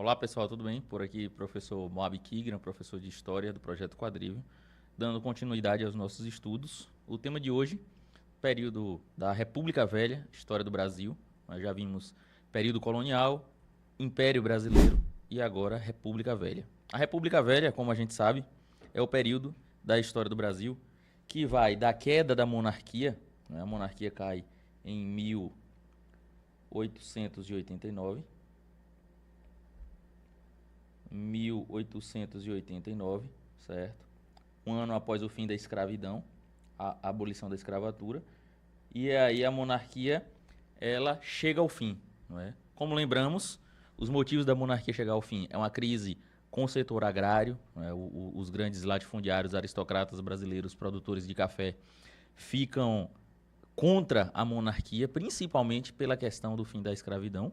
Olá pessoal, tudo bem? Por aqui, professor Moab Kigran, professor de História do Projeto Quadrívio, dando continuidade aos nossos estudos. O tema de hoje, período da República Velha, História do Brasil. Nós já vimos período colonial, Império Brasileiro e agora República Velha. A República Velha, como a gente sabe, é o período da história do Brasil que vai da queda da monarquia, né? A monarquia cai em 1889, 1889, certo? Um ano após o fim da escravidão, a abolição da escravatura, e aí a monarquia ela chega ao fim, não é? Como lembramos, os motivos da monarquia chegar ao fim é uma crise com o setor agrário, não é? Os grandes latifundiários, aristocratas brasileiros, produtores de café, ficam contra a monarquia, principalmente pela questão do fim da escravidão,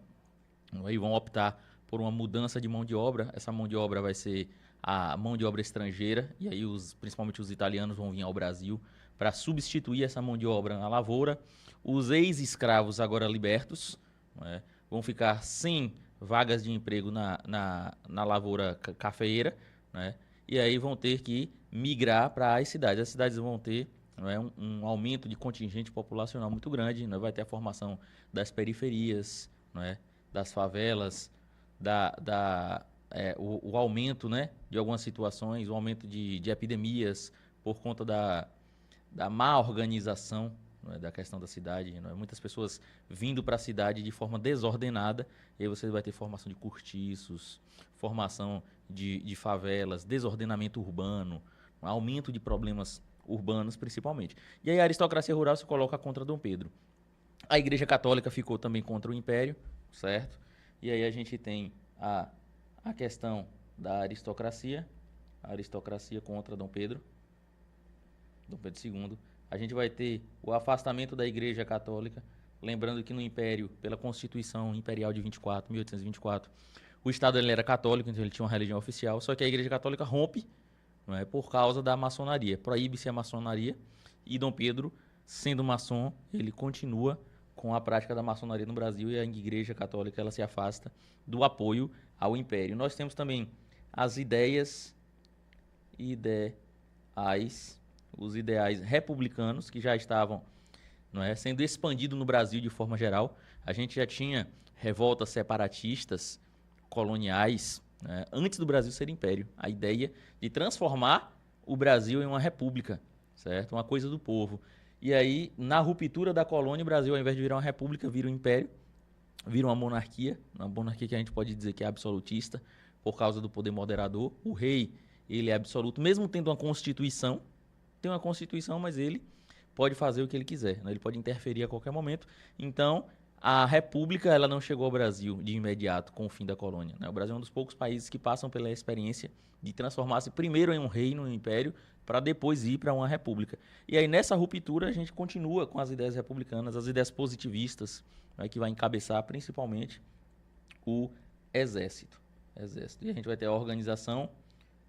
não é? E vão optar por uma mudança de mão de obra. Essa mão de obra vai ser a mão de obra estrangeira, e aí principalmente os italianos vão vir ao Brasil para substituir essa mão de obra na lavoura. Os ex-escravos, agora libertos, né, vão ficar sem vagas de emprego na lavoura cafeeira, né, e aí vão ter que migrar para as cidades. As cidades vão ter, não é, um aumento de contingente populacional muito grande, não é, vai ter a formação das periferias, não é, das favelas, o aumento, né, de algumas situações, o aumento de epidemias por conta da má organização, não é, da questão da cidade. Não é? Muitas pessoas vindo para a cidade de forma desordenada, e aí você vai ter formação de cortiços, formação de favelas, desordenamento urbano, um aumento de problemas urbanos principalmente. E aí a aristocracia rural se coloca contra Dom Pedro. A Igreja Católica ficou também contra o Império, certo? E aí a gente tem a questão da aristocracia, a aristocracia contra Dom Pedro II. A gente vai ter o afastamento da Igreja Católica, lembrando que no Império, pela Constituição Imperial de 1824, o Estado ele era católico, então ele tinha uma religião oficial, só que a Igreja Católica rompe, não é, por causa da maçonaria. Proíbe-se a maçonaria e Dom Pedro, sendo maçom, ele continua com a prática da maçonaria no Brasil, e a Igreja Católica ela se afasta do apoio ao Império. Nós temos também as ideais, os ideais republicanos que já estavam, não é, sendo expandidos no Brasil de forma geral. A gente já tinha revoltas separatistas coloniais, né, antes do Brasil ser império. A ideia de transformar o Brasil em uma república, certo? Uma coisa do povo. E aí, na ruptura da colônia, o Brasil, ao invés de virar uma república, vira um império, vira uma monarquia que a gente pode dizer que é absolutista, por causa do poder moderador. O rei, ele é absoluto, mesmo tendo uma constituição, tem uma constituição, mas ele pode fazer o que ele quiser, né? Ele pode interferir a qualquer momento. Então, a república ela não chegou ao Brasil de imediato com o fim da colônia, né? O Brasil é um dos poucos países que passam pela experiência de transformar-se primeiro em um reino, um império, para depois ir para uma república. E aí, nessa ruptura, a gente continua com as ideias republicanas, as ideias positivistas, né, que vai encabeçar principalmente o exército. E a gente vai ter a organização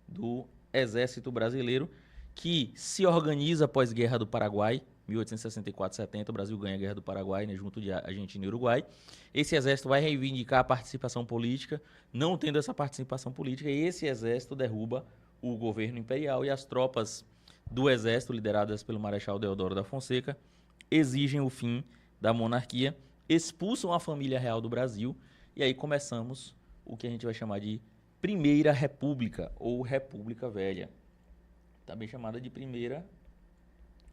do Exército Brasileiro, que se organiza após a Guerra do Paraguai, 1864-70, o Brasil ganha a Guerra do Paraguai, né, junto de Argentina e Uruguai. Esse exército vai reivindicar a participação política. Não tendo essa participação política, esse exército derruba o governo imperial, e as tropas do exército, lideradas pelo Marechal Deodoro da Fonseca, exigem o fim da monarquia, expulsam a família real do Brasil, e aí começamos o que a gente vai chamar de Primeira República, ou República Velha. Também chamada de Primeira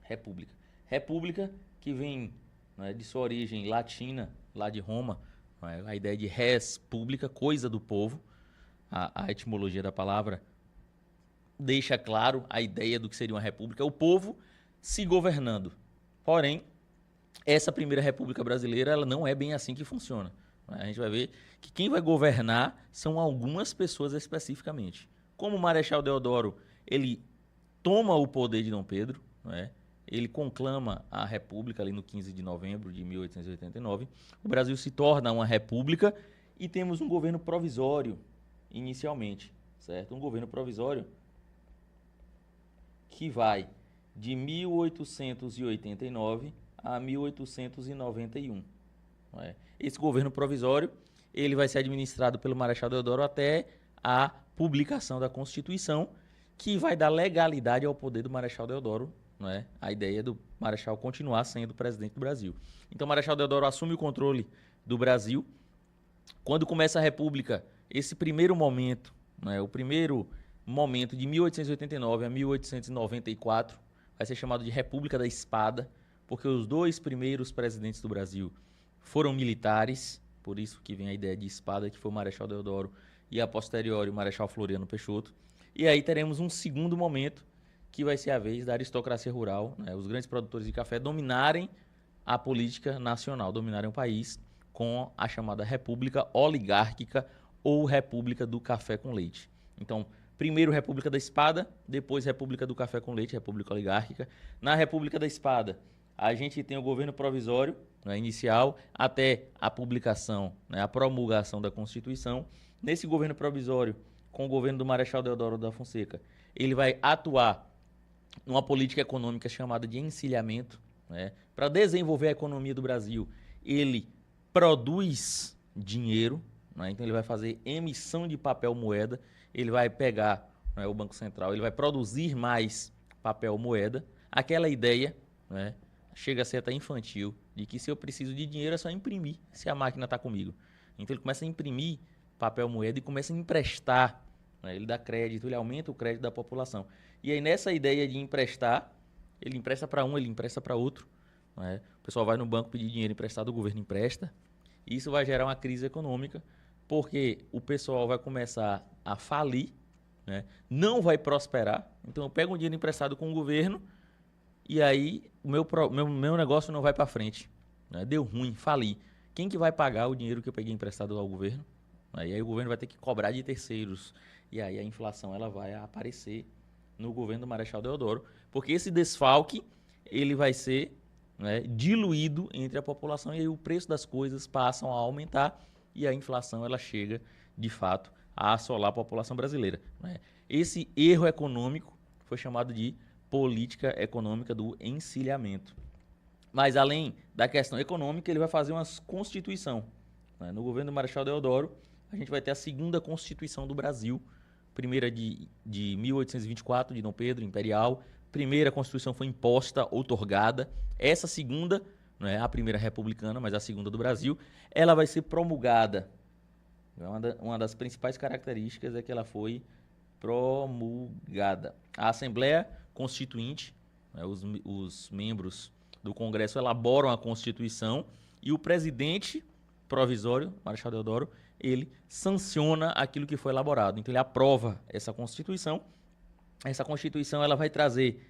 República. República que vem, né, de sua origem latina, lá de Roma, né, a ideia de res pública, coisa do povo. A etimologia da palavra deixa claro a ideia do que seria uma república, o povo se governando. Porém, essa Primeira República Brasileira ela não é bem assim que funciona. A gente vai ver que quem vai governar são algumas pessoas especificamente. Como o Marechal Deodoro, ele toma o poder de Dom Pedro, não é? Ele conclama a república ali no 15 de novembro de 1889. O Brasil se torna uma república e temos um governo provisório inicialmente, certo? Um governo provisório que vai de 1889 a 1891. Não é? Esse governo provisório ele vai ser administrado pelo Marechal Deodoro até a publicação da Constituição, que vai dar legalidade ao poder do Marechal Deodoro, não é? A ideia do Marechal continuar sendo presidente do Brasil. Então, o Marechal Deodoro assume o controle do Brasil. Quando começa a República, esse primeiro momento, né, o primeiro momento de 1889 a 1894, vai ser chamado de República da Espada, porque os dois primeiros presidentes do Brasil foram militares, por isso que vem a ideia de espada, que foi o Marechal Deodoro e a posteriori o Marechal Floriano Peixoto. E aí teremos um segundo momento, que vai ser a vez da aristocracia rural, né, os grandes produtores de café dominarem a política nacional, dominarem o país com a chamada República Oligárquica ou República do Café com Leite. Então, primeiro República da Espada, depois República do Café com Leite, República Oligárquica. Na República da Espada, a gente tem o governo provisório, né, inicial, até a publicação, né, a promulgação da Constituição. Nesse governo provisório, com o governo do Marechal Deodoro da Fonseca, ele vai atuar numa política econômica chamada de encilhamento, né, para desenvolver a economia do Brasil. Ele produz dinheiro, né, então ele vai fazer emissão de papel moeda, ele vai pegar, né, o Banco Central, ele vai produzir mais papel moeda. Aquela ideia, né, chega a ser até infantil, de que se eu preciso de dinheiro é só imprimir, se a máquina está comigo. Então ele começa a imprimir papel moeda e começa a emprestar, né, ele dá crédito, ele aumenta o crédito da população. E aí nessa ideia de emprestar, ele empresta para um, ele empresta para outro, né? O pessoal vai no banco pedir dinheiro emprestado, o governo empresta. E isso vai gerar uma crise econômica, porque o pessoal vai começar a falir, né? Não vai prosperar. Então eu pego um dinheiro emprestado com o governo e aí o meu negócio não vai para frente, né? Deu ruim, fali. Quem que vai pagar o dinheiro que eu peguei emprestado ao governo? E aí o governo vai ter que cobrar de terceiros. E aí a inflação ela vai aparecer no governo do Marechal Deodoro, porque esse desfalque ele vai ser, né, diluído entre a população e aí o preço das coisas passam a aumentar e a inflação ela chega, de fato, a assolar a população brasileira, né? Esse erro econômico foi chamado de política econômica do encilhamento. Mas além da questão econômica, ele vai fazer uma constituição, né? No governo do Marechal Deodoro, a gente vai ter a segunda Constituição do Brasil, primeira de 1824, de Dom Pedro, imperial. Primeira Constituição foi imposta, outorgada. Essa segunda, não é a primeira republicana, mas a segunda do Brasil, ela vai ser promulgada. Uma das principais características é que ela foi promulgada. A Assembleia Constituinte, né, os membros do Congresso elaboram a Constituição e o presidente provisório, Marechal Deodoro, ele sanciona aquilo que foi elaborado. Então ele aprova essa Constituição. Essa Constituição ela vai trazer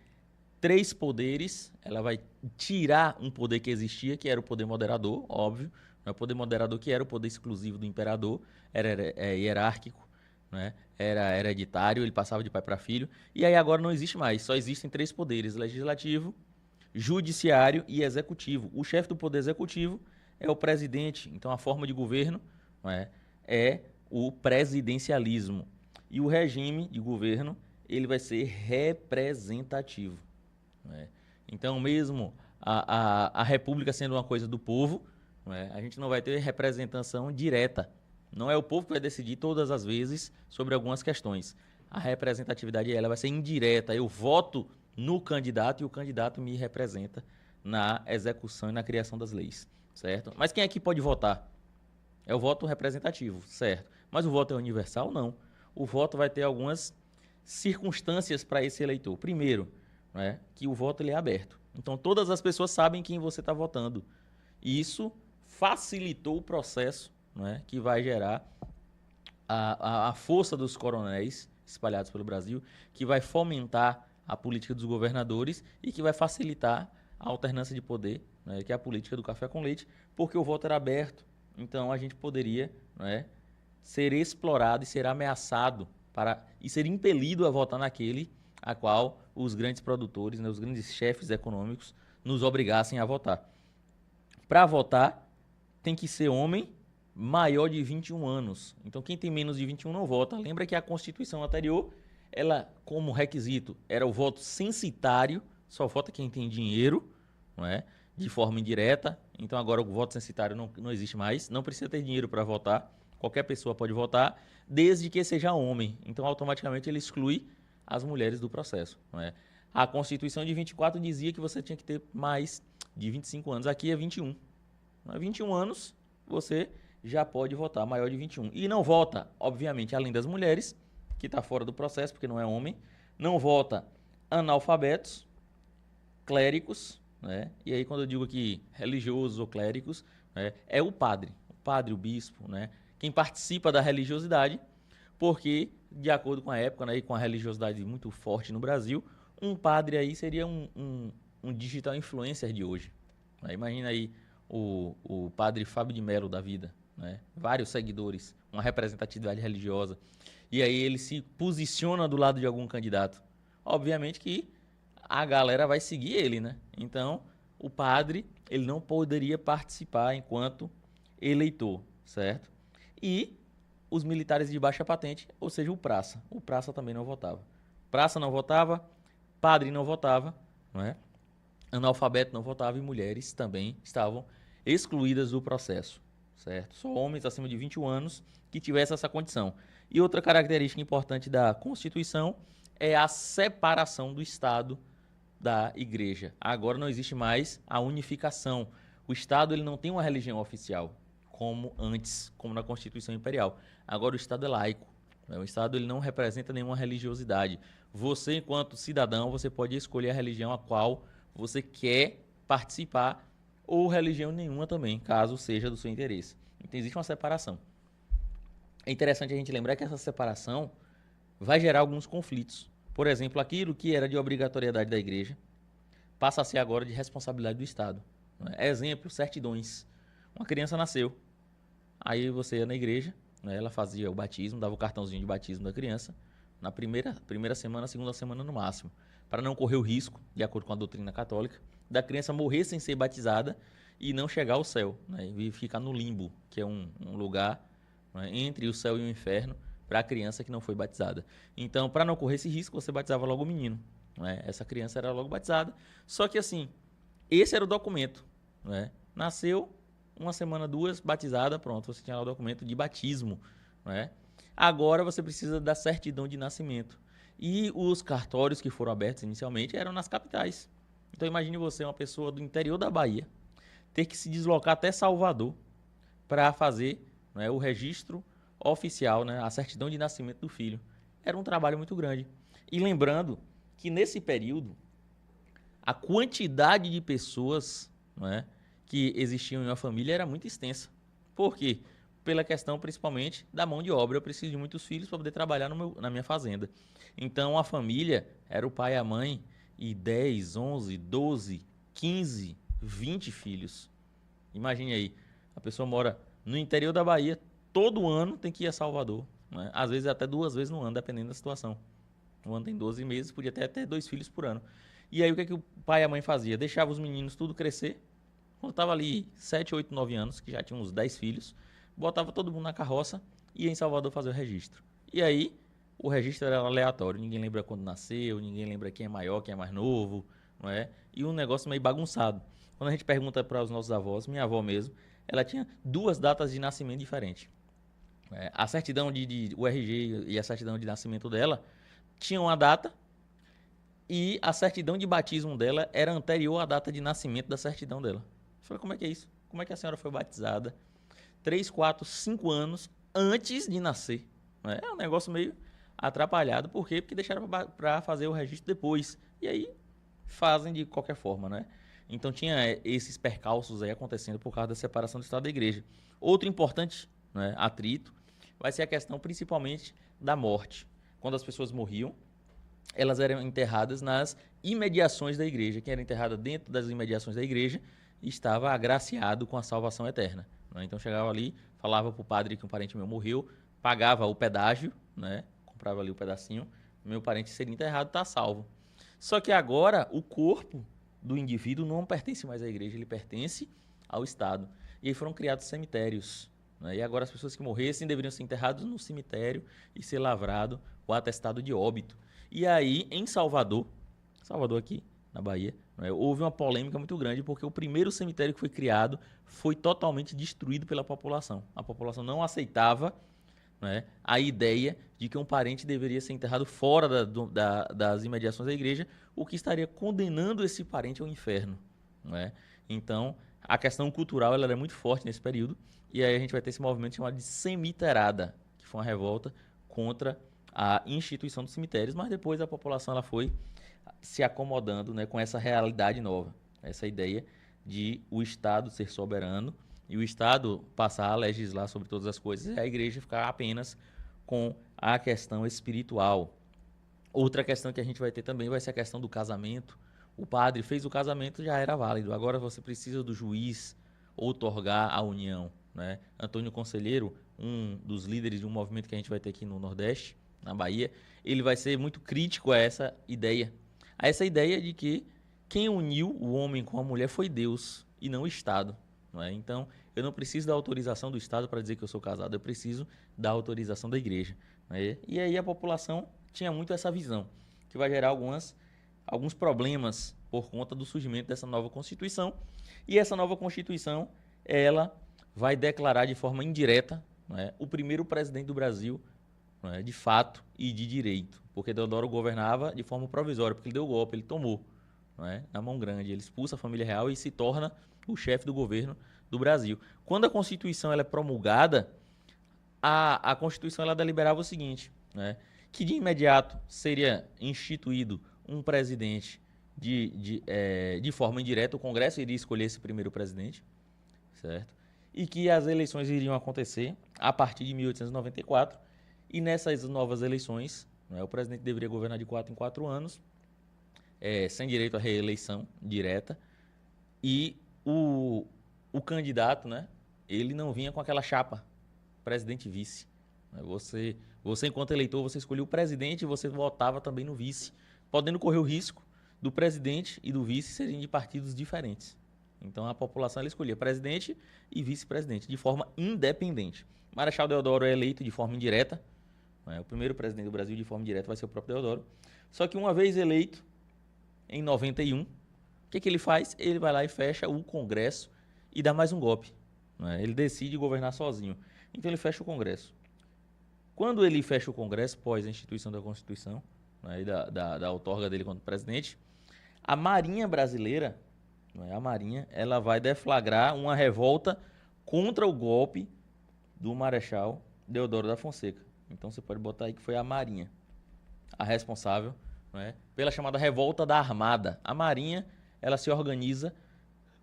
3 poderes, ela vai tirar um poder que existia, que era o poder moderador, óbvio, o poder moderador que era o poder exclusivo do imperador, era hierárquico, né? Era hereditário, ele passava de pai para filho, e aí agora não existe mais, só existem 3 poderes, legislativo, judiciário e executivo. O chefe do poder executivo é o presidente, então a forma de governo, né, é o presidencialismo. E o regime de governo ele vai ser representativo, né? Então, mesmo a república sendo uma coisa do povo, né, a gente não vai ter representação direta. Não é o povo que vai decidir todas as vezes sobre algumas questões. A representatividade ela vai ser indireta. Eu voto no candidato e o candidato me representa na execução e na criação das leis, certo? Mas quem aqui pode votar? É o voto representativo, certo? Mas o voto é universal? Não. O voto vai ter algumas circunstâncias para esse eleitor. Primeiro, né, que o voto ele é aberto. Então, todas as pessoas sabem quem você está votando. E isso facilitou o processo, né, que vai gerar a força dos coronéis espalhados pelo Brasil, que vai fomentar a política dos governadores e que vai facilitar a alternância de poder, né, que é a política do café com leite, porque o voto era aberto. Então, a gente poderia, né, ser explorado e ser ameaçado e ser impelido a votar naquele a qual os grandes produtores, né, os grandes chefes econômicos nos obrigassem a votar. Para votar, tem que ser homem maior de 21 anos. Então, quem tem menos de 21 não vota. Lembra que a Constituição anterior, ela, como requisito, era o voto censitário, só vota quem tem dinheiro, não é? de forma indireta. Então agora o voto censitário não existe mais. Não precisa ter dinheiro para votar. Qualquer pessoa pode votar, desde que seja homem. Então automaticamente ele exclui as mulheres do processo. Não é? A Constituição de 24 dizia que você tinha que ter mais de 25 anos. Aqui é 21. 21 anos você já pode votar, maior de 21. E não vota, obviamente, além das mulheres, que está fora do processo, porque não é homem, não vota analfabetos, clérigos, né? E aí quando eu digo aqui religiosos ou clérigos, né, é o padre, o bispo, né? Quem participa da religiosidade, porque, de acordo com a época, né, e com a religiosidade muito forte no Brasil, um padre aí seria um digital influencer de hoje. Né? Imagina aí o padre Fábio de Mello da vida, né? Vários seguidores, uma representatividade religiosa. E aí ele se posiciona do lado de algum candidato. Obviamente que a galera vai seguir ele, né? Então, o padre, ele não poderia participar enquanto eleitor, certo? E os militares de baixa patente, ou seja, o praça. O praça também não votava. Praça não votava, padre não votava, não é? Analfabeto não votava e mulheres também estavam excluídas do processo, certo? Só homens acima de 21 anos que tivessem essa condição. E outra característica importante da Constituição é a separação do Estado da Igreja. Agora não existe mais a unificação. O Estado ele não tem uma religião oficial, como antes, como na Constituição Imperial. Agora o Estado é laico. O Estado ele não representa nenhuma religiosidade. Você, enquanto cidadão, você pode escolher a religião a qual você quer participar ou religião nenhuma também, caso seja do seu interesse. Então existe uma separação. É interessante a gente lembrar que essa separação vai gerar alguns conflitos. Por exemplo, aquilo que era de obrigatoriedade da igreja passa a ser agora de responsabilidade do Estado. Exemplo, certidões. Uma criança nasceu, aí você ia na igreja, né, ela fazia o batismo, dava o cartãozinho de batismo da criança, na primeira semana, segunda semana no máximo, para não correr o risco, de acordo com a doutrina católica, da criança morrer sem ser batizada e não chegar ao céu, né, e ficar no limbo, que é um lugar, né, entre o céu e o inferno, para a criança que não foi batizada. Então, para não correr esse risco, você batizava logo o menino. Né? Essa criança era logo batizada. Só que assim, esse era o documento. Né? Nasceu, uma semana, duas, batizada, pronto, você tinha lá o documento de batismo. Né? Agora você precisa da certidão de nascimento. E os cartórios que foram abertos inicialmente eram nas capitais. Então imagine você, uma pessoa do interior da Bahia, ter que se deslocar até Salvador para fazer, né, o registro oficial, né, a certidão de nascimento do filho. Era um trabalho muito grande. E lembrando que nesse período, a quantidade de pessoas, né, que existiam em uma família era muito extensa. Por quê? Pela questão principalmente da mão de obra. Eu preciso de muitos filhos para poder trabalhar na minha fazenda. Então a família era o pai e a mãe e 10, 11, 12, 15, 20 filhos. Imagine aí, a pessoa mora no interior da Bahia, todo ano tem que ir a Salvador. Né? Às vezes até 2 vezes no ano, dependendo da situação. Um ano tem 12 meses, podia ter até 2 filhos por ano. E aí o que é que o pai e a mãe fazia? Deixava os meninos tudo crescer. Quando estava ali 7, 8, 9 anos, que já tinha uns 10 filhos, botava todo mundo na carroça e ia em Salvador fazer o registro. E aí o registro era aleatório, ninguém lembra quando nasceu, ninguém lembra quem é maior, quem é mais novo, não é? E um negócio meio bagunçado. Quando a gente pergunta para os nossos avós, minha avó mesmo, ela tinha 2 datas de nascimento diferentes. A certidão o RG e a certidão de nascimento dela tinham uma data e a certidão de batismo dela era anterior à data de nascimento da certidão dela. Eu falei, como é que é isso? Como é que a senhora foi batizada 3, 4, 5 anos antes de nascer? É um negócio meio atrapalhado. Por quê? Porque deixaram para fazer o registro depois. E aí fazem de qualquer forma, né? Então tinha esses percalços aí acontecendo por causa da separação do Estado da Igreja. Outro importante, né, atrito vai ser a questão principalmente da morte. Quando as pessoas morriam, elas eram enterradas nas imediações da igreja. Quem era enterrado dentro das imediações da igreja estava agraciado com a salvação eterna. Né? Então chegava ali, falava para o padre que um parente meu morreu, pagava o pedágio, né? Comprava ali o pedacinho, meu parente seria enterrado, está salvo. Só que agora o corpo do indivíduo não pertence mais à igreja, ele pertence ao Estado. E aí foram criados cemitérios. Né? E agora as pessoas que morressem deveriam ser enterradas no cemitério e ser lavrado o atestado de óbito. E aí, em Salvador aqui, na Bahia. Houve uma polêmica muito grande porque o primeiro cemitério que foi criado foi totalmente destruído pela população. A população não aceitava, a ideia de que um parente deveria ser enterrado fora das imediações da igreja, o que estaria condenando esse parente ao inferno. Então, a questão cultural ela é muito forte nesse período, e aí a gente vai ter esse movimento chamado de cemiterada, que foi uma revolta contra a instituição dos cemitérios, mas depois a população ela foi se acomodando, com essa realidade nova, essa ideia de o Estado ser soberano e o Estado passar a legislar sobre todas as coisas e a igreja ficar apenas com a questão espiritual. Outra questão que a gente vai ter também vai ser a questão do casamento. O padre fez o casamento, já era válido. Agora você precisa do juiz outorgar a união. Antônio Conselheiro, um dos líderes de um movimento que a gente vai ter aqui no Nordeste, na Bahia, ele vai ser muito crítico a essa ideia. A essa ideia de que quem uniu o homem com a mulher foi Deus e não o Estado. Então, eu não preciso da autorização do Estado para dizer que eu sou casado, eu preciso da autorização da igreja. E aí a população tinha muito essa visão, que vai gerar alguns problemas por conta do surgimento dessa nova Constituição. E essa nova Constituição, ela vai declarar de forma indireta o primeiro presidente do Brasil, de fato e de direito. Porque Deodoro governava de forma provisória, porque ele deu o golpe, ele tomou na mão grande, ele expulsa a família real e se torna o chefe do governo do Brasil. Quando a Constituição ela é promulgada, a Constituição ela deliberava o seguinte, que de imediato seria instituído um presidente de forma indireta, o Congresso iria escolher esse primeiro presidente, certo? E que as eleições iriam acontecer a partir de 1894, e nessas novas eleições, o presidente deveria governar de 4 em 4 anos, sem direito à reeleição direta, e o candidato, ele não vinha com aquela chapa, presidente e vice. Você, enquanto eleitor, você escolhia o presidente e você votava também no vice, podendo correr o risco do presidente e do vice serem de partidos diferentes. Então, a população ela escolhia presidente e vice-presidente de forma independente. Marechal Deodoro é eleito de forma indireta. O primeiro presidente do Brasil de forma indireta vai ser o próprio Deodoro. Só que uma vez eleito, em 91, o que ele faz? Ele vai lá e fecha o Congresso e dá mais um golpe. Ele decide governar sozinho. Então, ele fecha o Congresso. Quando ele fecha o Congresso, pós a instituição da Constituição, e da outorga dele como presidente, a Marinha brasileira, a Marinha, ela vai deflagrar uma revolta contra o golpe do Marechal Deodoro da Fonseca. Então você pode botar aí que foi a Marinha a responsável pela chamada Revolta da Armada. A Marinha ela se organiza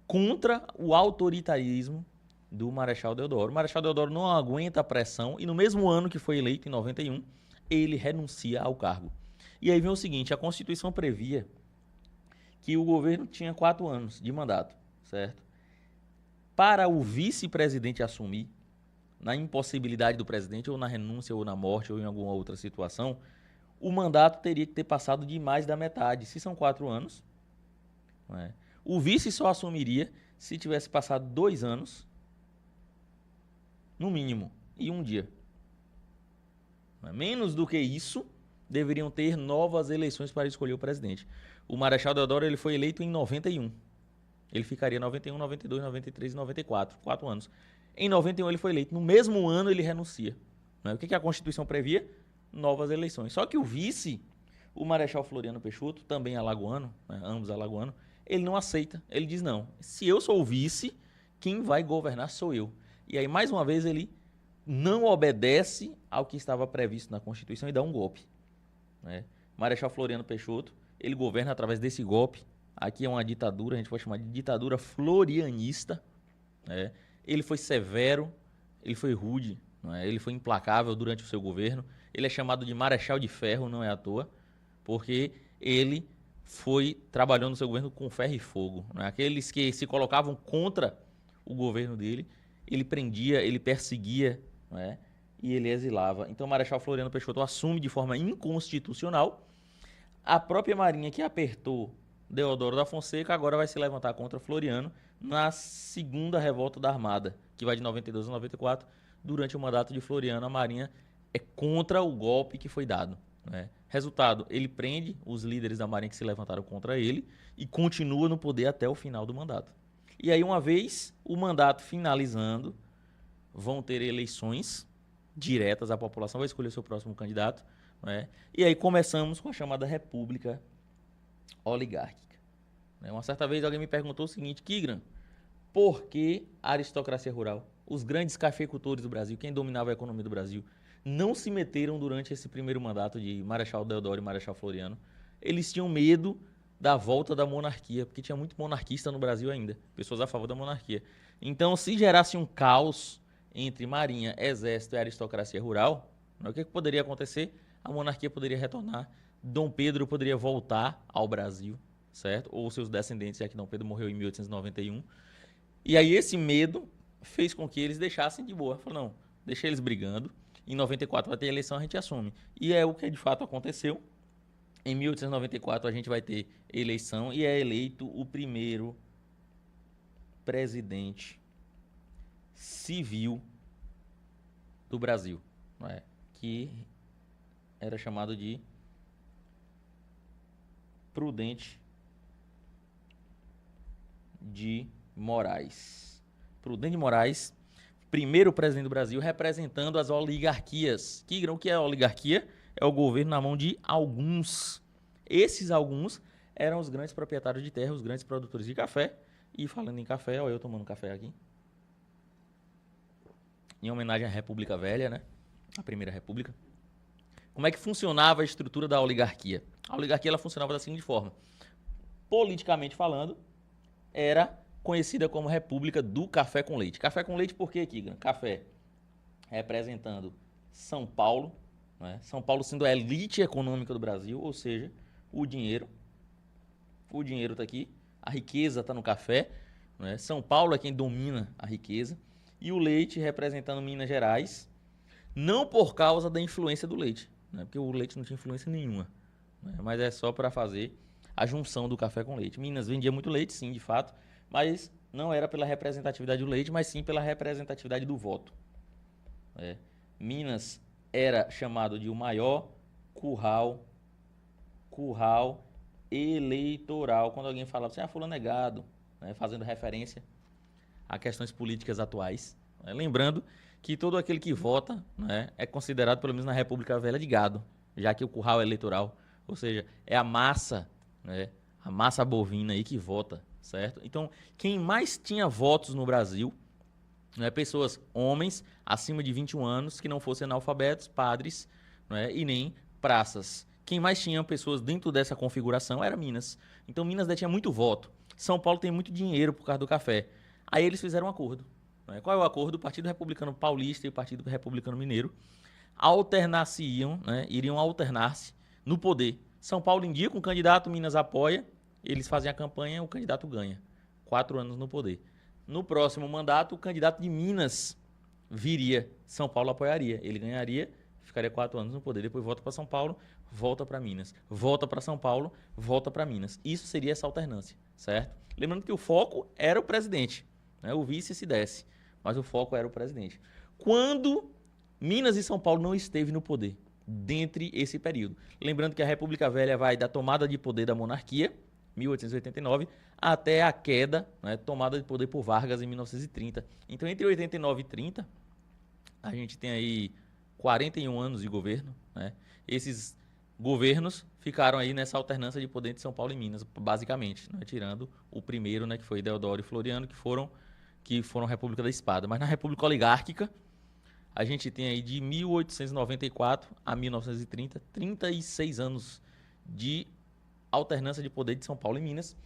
contra o autoritarismo do Marechal Deodoro. O Marechal Deodoro não aguenta a pressão e no mesmo ano que foi eleito, em 91, ele renuncia ao cargo. E aí vem o seguinte, a Constituição previa que o governo tinha 4 anos de mandato, certo? Para o vice-presidente assumir, na impossibilidade do presidente, ou na renúncia, ou na morte, ou em alguma outra situação, o mandato teria que ter passado de mais da metade. Se são 4 anos, o vice só assumiria se tivesse passado 2 anos, no mínimo, e 1 dia. Menos do que isso, deveriam ter novas eleições para escolher o presidente. O Marechal Deodoro ele foi eleito em 91. Ele ficaria 91, 92, 93 e 94, 4 anos. Em 91 ele foi eleito. No mesmo ano ele renuncia. O que a Constituição previa? Novas eleições. Só que o vice, o Marechal Floriano Peixoto, também alagoano, ambos alagoanos, ele não aceita. Ele diz, não, se eu sou o vice, quem vai governar sou eu. E aí, mais uma vez, ele não obedece ao que estava previsto na Constituição e dá um golpe. Marechal Floriano Peixoto, ele governa através desse golpe. Aqui é uma ditadura, a gente pode chamar de ditadura florianista. Ele foi severo, ele foi rude, ele foi implacável durante o seu governo. Ele é chamado de Marechal de Ferro, não é à toa, porque ele trabalhou no seu governo com ferro e fogo. Aqueles que se colocavam contra o governo dele, ele prendia, ele perseguia, e ele exilava. Então, o Marechal Floriano Peixoto assume de forma inconstitucional. A própria Marinha que apertou Deodoro da Fonseca agora vai se levantar contra Floriano na segunda revolta da Armada, que vai de 92 a 94. Durante o mandato de Floriano, a Marinha é contra o golpe que foi dado. né? Resultado, ele prende os líderes da Marinha que se levantaram contra ele e continua no poder até o final do mandato. E aí, uma vez o mandato finalizando, vão ter eleições diretas, a população vai escolher o seu próximo candidato, né? E aí começamos com a chamada República Oligárquica. Uma certa vez alguém me perguntou o seguinte: Kigran, por que a aristocracia rural, os grandes cafeicultores do Brasil, quem dominava a economia do Brasil, não se meteram durante esse primeiro mandato de Marechal Deodoro e Marechal Floriano? Eles tinham medo da volta da monarquia, porque tinha muito monarquista no Brasil ainda, pessoas a favor da monarquia. Então, se gerasse um caos entre marinha, exército e aristocracia rural, o que poderia acontecer? A monarquia poderia retornar, Dom Pedro poderia voltar ao Brasil, certo? Ou seus descendentes, já que Dom Pedro morreu em 1891. E aí esse medo fez com que eles deixassem de boa. Falaram, não, deixa eles brigando, em 94 vai ter eleição, a gente assume. E é o que de fato aconteceu. Em 1894 a gente vai ter eleição e é eleito o primeiro presidente civil do Brasil, né? Que era chamado de Prudente de Moraes. Prudente de Moraes, primeiro presidente do Brasil, representando as oligarquias. O que é a oligarquia? É o governo na mão de alguns. Esses alguns eram os grandes proprietários de terra, os grandes produtores de café. E falando em café, olha eu tomando café aqui. Em homenagem à República Velha, né? A Primeira República. Como é que funcionava a estrutura da oligarquia? A oligarquia ela funcionava da seguinte forma. Politicamente falando, era conhecida como República do Café com Leite. Café com leite por quê, Kigran? Café representando São Paulo, né? São Paulo sendo a elite econômica do Brasil, ou seja, o dinheiro. O dinheiro está aqui, a riqueza está no café, né? São Paulo é quem domina a riqueza. E o leite representando Minas Gerais, não por causa da influência do leite, né? Porque o leite não tinha influência nenhuma, né? Mas é só para fazer a junção do café com leite. Minas vendia muito leite, sim, de fato, mas não era pela representatividade do leite, mas sim pela representatividade do voto. Minas era chamado de o maior curral eleitoral. Quando alguém falava assim, fulano é gado, né? Fazendo referência a questões políticas atuais. Né? Lembrando que todo aquele que vota, né, é considerado, pelo menos na República Velha, de gado, já que o curral é eleitoral, ou seja, é a massa, né, a massa bovina aí que vota, certo? Então, quem mais tinha votos no Brasil, né, pessoas, homens acima de 21 anos, que não fossem analfabetos, padres, né, e nem praças. Quem mais tinha pessoas dentro dessa configuração era Minas. Então, Minas detinha muito voto. São Paulo tem muito dinheiro por causa do café. Aí eles fizeram um acordo. Né? Qual é o acordo? O Partido Republicano Paulista e o Partido Republicano Mineiro alternar-se-iam, né? Iriam alternar-se no poder. São Paulo indica um candidato, Minas apoia, eles fazem a campanha, o candidato ganha. 4 anos no poder. No próximo mandato, o candidato de Minas viria. São Paulo apoiaria. Ele ganharia, ficaria 4 anos no poder. Depois volta para São Paulo, volta para Minas. Volta para São Paulo, volta para Minas. Isso seria essa alternância, certo? Lembrando que o foco era o presidente. Né? O vice se desce, mas o foco era o presidente. Quando Minas e São Paulo não esteve no poder, dentre esse período. Lembrando que a República Velha vai da tomada de poder da monarquia, 1889, até a queda, né, tomada de poder por Vargas em 1930. Então, entre 89 e 30, a gente tem aí 41 anos de governo. Né? Esses governos ficaram aí nessa alternância de poder entre São Paulo e Minas, basicamente, né? Tirando o primeiro, né, que foi Deodoro e Floriano, que foram República da Espada. Mas na República Oligárquica, a gente tem aí de 1894 a 1930, 36 anos de alternância de poder de São Paulo e Minas.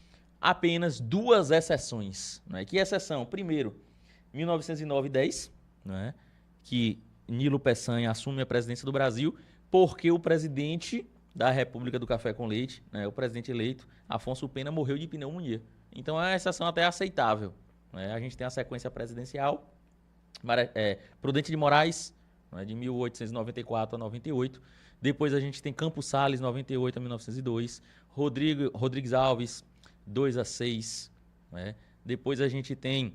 Apenas 2 exceções. Né? Que exceção? Primeiro, 1909 e 10, né? Que Nilo Peçanha assume a presidência do Brasil, porque o presidente da República do Café com Leite, né, o presidente eleito, Afonso Pena, morreu de pneumonia. Então é uma exceção até aceitável. Né? A gente tem a sequência presidencial, Prudente de Moraes, né, de 1894 a 98. Depois a gente tem Campos Salles, 98 a 1902. Rodrigues Alves, 2 a 6. Né? Depois a gente tem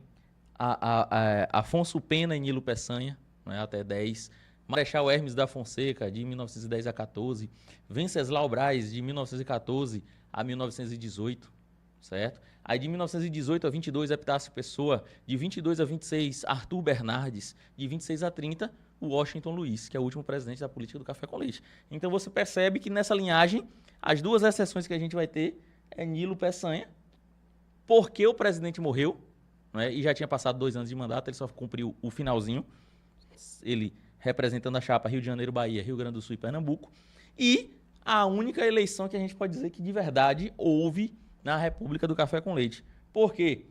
Afonso Pena e Nilo Peçanha, né, até 10. Marechal Hermes da Fonseca, de 1910 a 14, Venceslau Braz, de 1914 a 1918, certo? Aí de 1918 a 22, Epitácio Pessoa, de 22 a 26, Arthur Bernardes, de 26 a 30, o Washington Luiz, que é o último presidente da política do café com leite. Então você percebe que nessa linhagem, as duas exceções que a gente vai ter é Nilo Peçanha, porque o presidente morreu, né, e já tinha passado 2 anos de mandato, ele só cumpriu o finalzinho, ele representando a chapa Rio de Janeiro, Bahia, Rio Grande do Sul e Pernambuco, e a única eleição que a gente pode dizer que de verdade houve na República do Café com Leite. Por quê?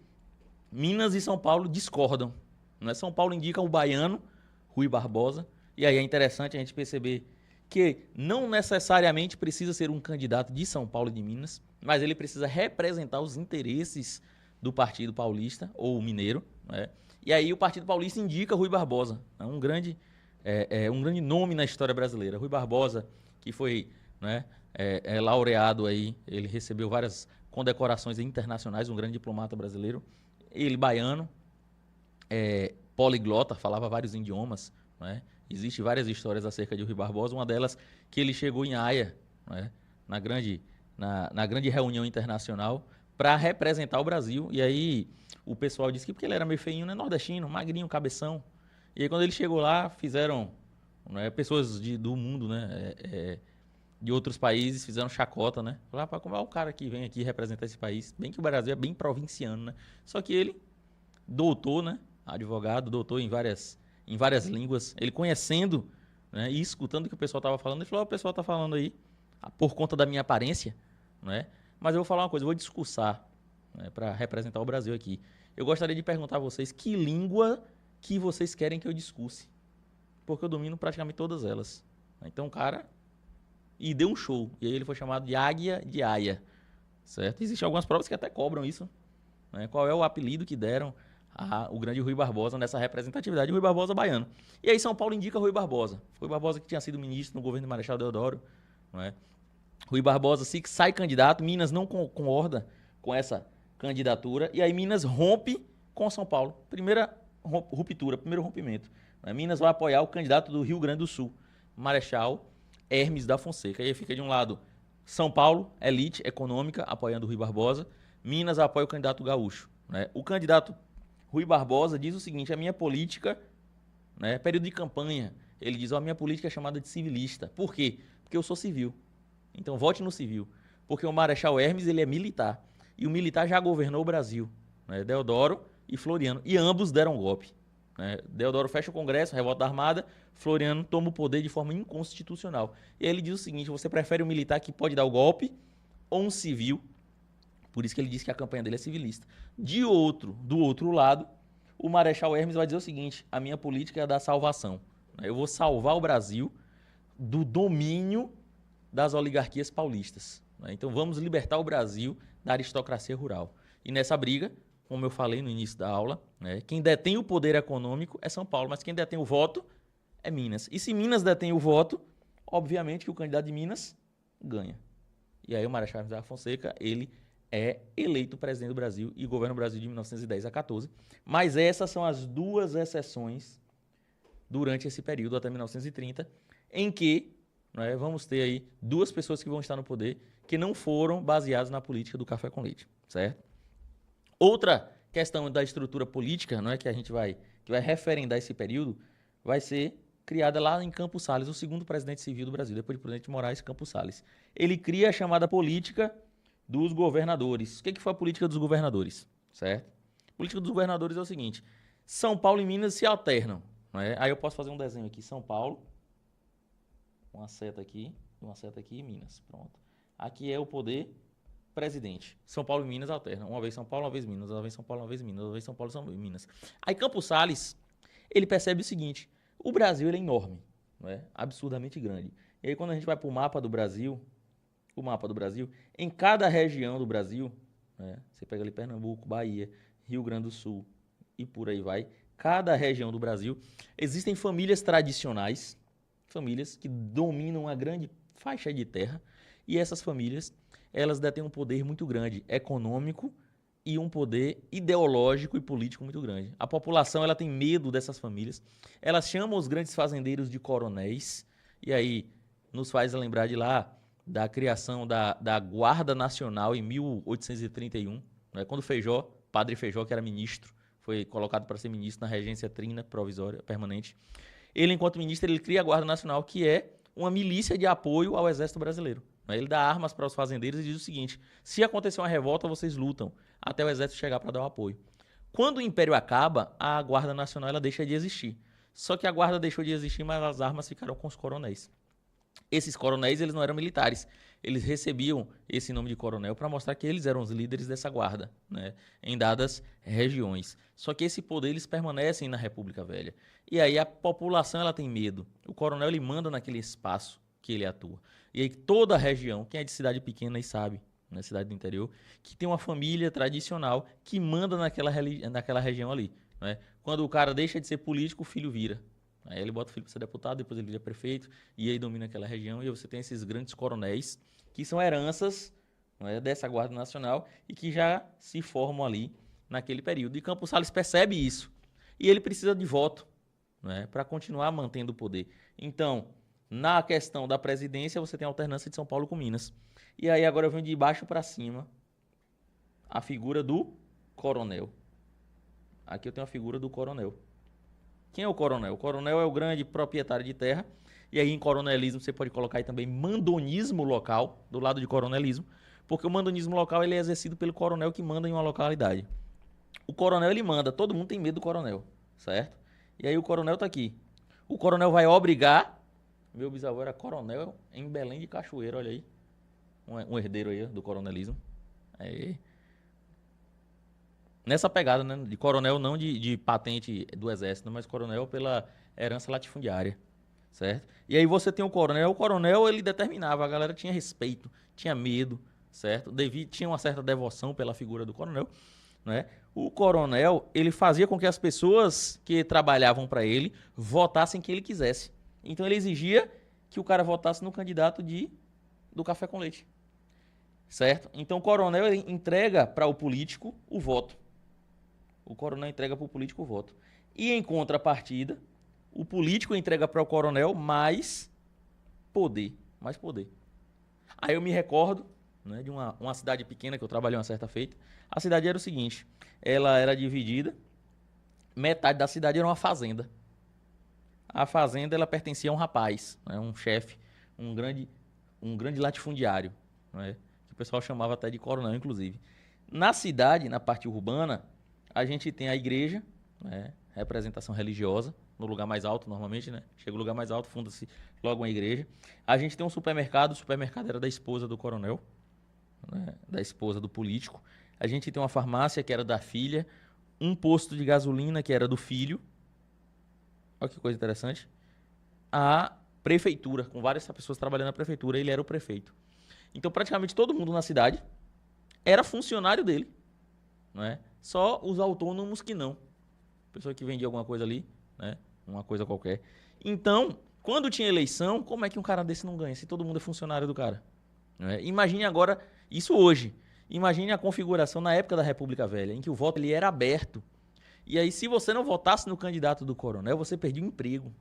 Minas e São Paulo discordam. Não é? São Paulo indica o baiano, Rui Barbosa, e aí é interessante a gente perceber que não necessariamente precisa ser um candidato de São Paulo e de Minas, mas ele precisa representar os interesses do Partido Paulista, ou mineiro, né? E aí o Partido Paulista indica Rui Barbosa, um grande nome na história brasileira. Rui Barbosa, que foi, né, laureado aí, ele recebeu várias condecorações internacionais, um grande diplomata brasileiro. Ele baiano, poliglota, falava vários idiomas, né? Existem várias histórias acerca de Rui Barbosa, uma delas que ele chegou em Haia, né, na grande reunião internacional, para representar o Brasil. E aí o pessoal disse que porque ele era meio feinho, né, nordestino, magrinho, cabeção. E aí quando ele chegou lá, fizeram, né, pessoas do mundo, né, de outros países, fizeram chacota, né? Falaram, para como é o cara que vem aqui representar esse país? Bem que o Brasil é bem provinciano, né? Só que ele, doutor, né, advogado, doutor em várias línguas, ele conhecendo, né, e escutando o que o pessoal estava falando, ele falou, o pessoal está falando aí por conta da minha aparência, né? Mas eu vou falar uma coisa, eu vou discursar, né, para representar o Brasil aqui. Eu gostaria de perguntar a vocês que língua que vocês querem que eu discurse, porque eu domino praticamente todas elas. Então, cara, e deu um show, e aí ele foi chamado de Águia de Aia, certo? Existem algumas provas que até cobram isso, né? Qual é o apelido que deram o grande Rui Barbosa nessa representatividade, Rui Barbosa baiano. E aí São Paulo indica Rui Barbosa. Rui Barbosa que tinha sido ministro no governo do Marechal Deodoro, não é? Rui Barbosa se sai candidato, Minas não concorda com essa candidatura, e aí Minas rompe com São Paulo. Primeira ruptura, primeiro rompimento. Né? Minas vai apoiar o candidato do Rio Grande do Sul, Marechal Hermes da Fonseca. E aí fica de um lado São Paulo, elite econômica, apoiando o Rui Barbosa. Minas apoia o candidato gaúcho. Né? O candidato Rui Barbosa diz o seguinte, a minha política, né, período de campanha, ele diz, a minha política é chamada de civilista. Por quê? Porque eu sou civil. Então vote no civil. Porque o Marechal Hermes, ele é militar. E o militar já governou o Brasil. Né? Deodoro e Floriano. E ambos deram golpe. Né? Deodoro fecha o Congresso, revolta da Armada, Floriano toma o poder de forma inconstitucional. E aí ele diz o seguinte, você prefere um militar que pode dar o golpe ou um civil? Por isso que ele diz que a campanha dele é civilista. Do outro lado, o Marechal Hermes vai dizer o seguinte, a minha política é a da salvação. Eu vou salvar o Brasil do domínio das oligarquias paulistas. Então vamos libertar o Brasil da aristocracia rural. E nessa briga, como eu falei no início da aula, né, quem detém o poder econômico é São Paulo, mas quem detém o voto é Minas. E se Minas detém o voto, obviamente que o candidato de Minas ganha. E aí o Marechal Hermes da Fonseca, ele é eleito presidente do Brasil e governa o Brasil de 1910 a 14. Mas essas são as duas exceções durante esse período até 1930, em que, né, vamos ter aí duas pessoas que vão estar no poder que não foram baseadas na política do café com leite, certo? Outra questão da estrutura política, não é, que vai referendar esse período, vai ser criada lá em Campos Salles, o segundo presidente civil do Brasil, depois de Prudente Moraes, Campos Salles. Ele cria a chamada política dos governadores. O que foi a política dos governadores, certo? A política dos governadores é o seguinte, São Paulo e Minas se alternam, não é? Aí eu posso fazer um desenho aqui, São Paulo, uma seta aqui e Minas, pronto. Aqui é o poder presidente. São Paulo e Minas alternam. Uma vez São Paulo, uma vez Minas, uma vez São Paulo, uma vez Minas, uma vez São Paulo, uma vez Minas. Aí Campos Salles, ele percebe o seguinte, o Brasil ele é enorme, não é? Absurdamente grande. E aí quando a gente vai para o mapa do Brasil, em cada região do Brasil, né, você pega ali Pernambuco, Bahia, Rio Grande do Sul e por aí vai, cada região do Brasil, existem famílias tradicionais, famílias que dominam uma grande faixa de terra, e essas famílias, elas detêm um poder muito grande, econômico e um poder ideológico e político muito grande. A população ela tem medo dessas famílias. Elas chamam os grandes fazendeiros de coronéis. E aí nos faz lembrar de lá da criação da Guarda Nacional em 1831, né, quando Feijó, Padre Feijó, que era ministro, foi colocado para ser ministro na regência trina provisória permanente. Ele, enquanto ministro, ele cria a Guarda Nacional, que é uma milícia de apoio ao Exército Brasileiro. Ele dá armas para os fazendeiros e diz o seguinte: se acontecer uma revolta, vocês lutam até o Exército chegar para dar o apoio. Quando o Império acaba, a Guarda Nacional ela deixa de existir. Só que a Guarda deixou de existir, mas as armas ficaram com os coronéis. Esses coronéis eles não eram militares. Eles recebiam esse nome de coronel para mostrar que eles eram os líderes dessa guarda, né, em dadas regiões. Só que esse poder eles permanecem na República Velha. E aí a população ela tem medo. O coronel ele manda naquele espaço que ele atua. E aí toda a região, quem é de cidade pequena aí sabe, na cidade do interior, que tem uma família tradicional que manda naquela região ali. Né? Quando o cara deixa de ser político, o filho vira. Aí ele bota o filho para ser deputado, depois ele vira prefeito, e aí domina aquela região, e você tem esses grandes coronéis, que são heranças, não é, dessa Guarda Nacional, e que já se formam ali naquele período. E Campos Salles percebe isso, e ele precisa de voto, né, para continuar mantendo o poder. Então, na questão da presidência, você tem a alternância de São Paulo com Minas. E aí agora eu venho de baixo para cima a figura do coronel. Aqui eu tenho a figura do coronel. Quem é o coronel? O coronel é o grande proprietário de terra. E aí em coronelismo você pode colocar aí também mandonismo local, do lado de coronelismo, porque o mandonismo local ele é exercido pelo coronel que manda em uma localidade. O coronel ele manda, todo mundo tem medo do coronel, certo? E aí o coronel tá aqui. O coronel vai obrigar, meu bisavô era coronel em Belém de Cachoeira, olha aí. Um herdeiro aí do coronelismo. Aí. Nessa pegada, né? De coronel, não de patente do exército, mas coronel pela herança latifundiária, certo? E aí você tem o coronel ele determinava, a galera tinha respeito, tinha medo, certo? Tinha uma certa devoção pela figura do coronel, né? O coronel, ele fazia com que as pessoas que trabalhavam para ele votassem quem ele quisesse. Então ele exigia que o cara votasse no candidato do café com leite, certo? Então o coronel ele entrega para o político o voto. O coronel entrega para o político o voto. E em contrapartida, o político entrega para o coronel mais poder. Mais poder. Aí eu me recordo, né, de uma cidade pequena que eu trabalhei uma certa feita. A cidade era o seguinte, ela era dividida, metade da cidade era uma fazenda. A fazenda ela pertencia a um rapaz, né, um chefe, um grande latifundiário, né, que o pessoal chamava até de coronel, inclusive. Na cidade, na parte urbana, a gente tem a igreja, né, representação religiosa, no lugar mais alto, normalmente, né? Chega no lugar mais alto, funda-se logo uma igreja. A gente tem um supermercado, o supermercado era da esposa do coronel, né, da esposa do político. A gente tem uma farmácia, que era da filha, um posto de gasolina, que era do filho. Olha que coisa interessante. A prefeitura, com várias pessoas trabalhando na prefeitura, ele era o prefeito. Então, praticamente todo mundo na cidade era funcionário dele, não é? Só os autônomos que não. Pessoa que vendia alguma coisa ali, né? Uma coisa qualquer. Então, quando tinha eleição, como é que um cara desse não ganha? Se todo mundo é funcionário do cara. Não é? Imagine agora, isso hoje. Imagine a configuração na época da República Velha, em que o voto ele era aberto. E aí, se você não votasse no candidato do coronel, você perdia o emprego.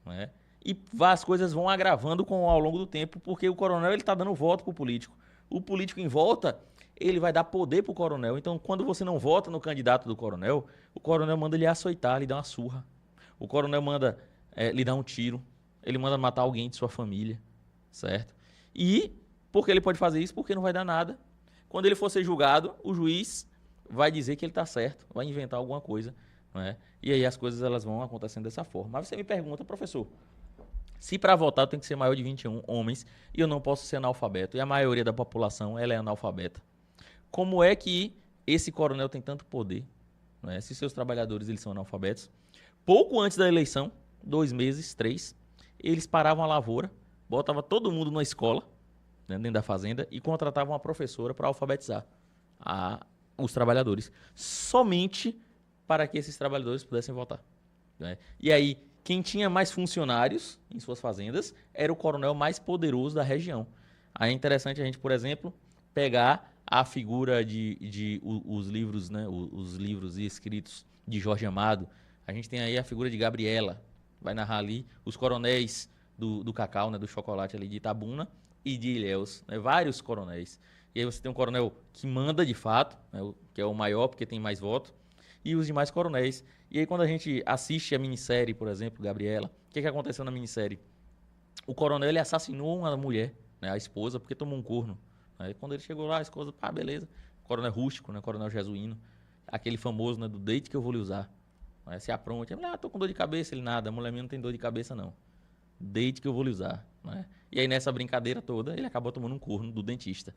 Não é? E as coisas vão agravando ao longo do tempo, porque o coronel ele está dando voto para o político. O político em volta, ele vai dar poder para o coronel. Então, quando você não vota no candidato do coronel, o coronel manda ele açoitar, lhe dar uma surra. O coronel manda lhe dar um tiro. Ele manda matar alguém de sua família, certo? E por que ele pode fazer isso? Porque não vai dar nada. Quando ele for ser julgado, o juiz vai dizer que ele está certo, vai inventar alguma coisa, não é? E aí as coisas elas vão acontecendo dessa forma. Mas você me pergunta, professor, se para votar eu tenho que ser maior de 21 homens e eu não posso ser analfabeto, e a maioria da população ela é analfabeta, como é que esse coronel tem tanto poder, não é? Se seus trabalhadores eles são analfabetos? Pouco antes da eleição, 2 meses, 3, eles paravam a lavoura, botavam todo mundo numa escola, né, dentro da fazenda, e contratavam uma professora para alfabetizar os trabalhadores, somente para que esses trabalhadores pudessem votar, né? E aí, quem tinha mais funcionários em suas fazendas era o coronel mais poderoso da região. Aí é interessante a gente, por exemplo, pegar a figura os livros, né, os livros e escritos de Jorge Amado. A gente tem aí a figura de Gabriela, vai narrar ali os coronéis do cacau, né, do chocolate ali de Itabuna e de Ilhéus, né, vários coronéis. E aí você tem um coronel que manda de fato, né, que é o maior porque tem mais voto, e os demais coronéis. E aí quando a gente assiste a minissérie, por exemplo, Gabriela, o que aconteceu na minissérie? O coronel ele assassinou uma mulher, né, a esposa, porque tomou um corno. Aí quando ele chegou lá, a esposa, pá, beleza. Coronel rústico, né, coronel jesuíno, aquele famoso, né, do deite que eu vou lhe usar. Aí se apronte, tô com dor de cabeça, ele nada, a mulher minha não tem dor de cabeça não. Deite que eu vou lhe usar, né? E aí nessa brincadeira toda, ele acabou tomando um corno do dentista.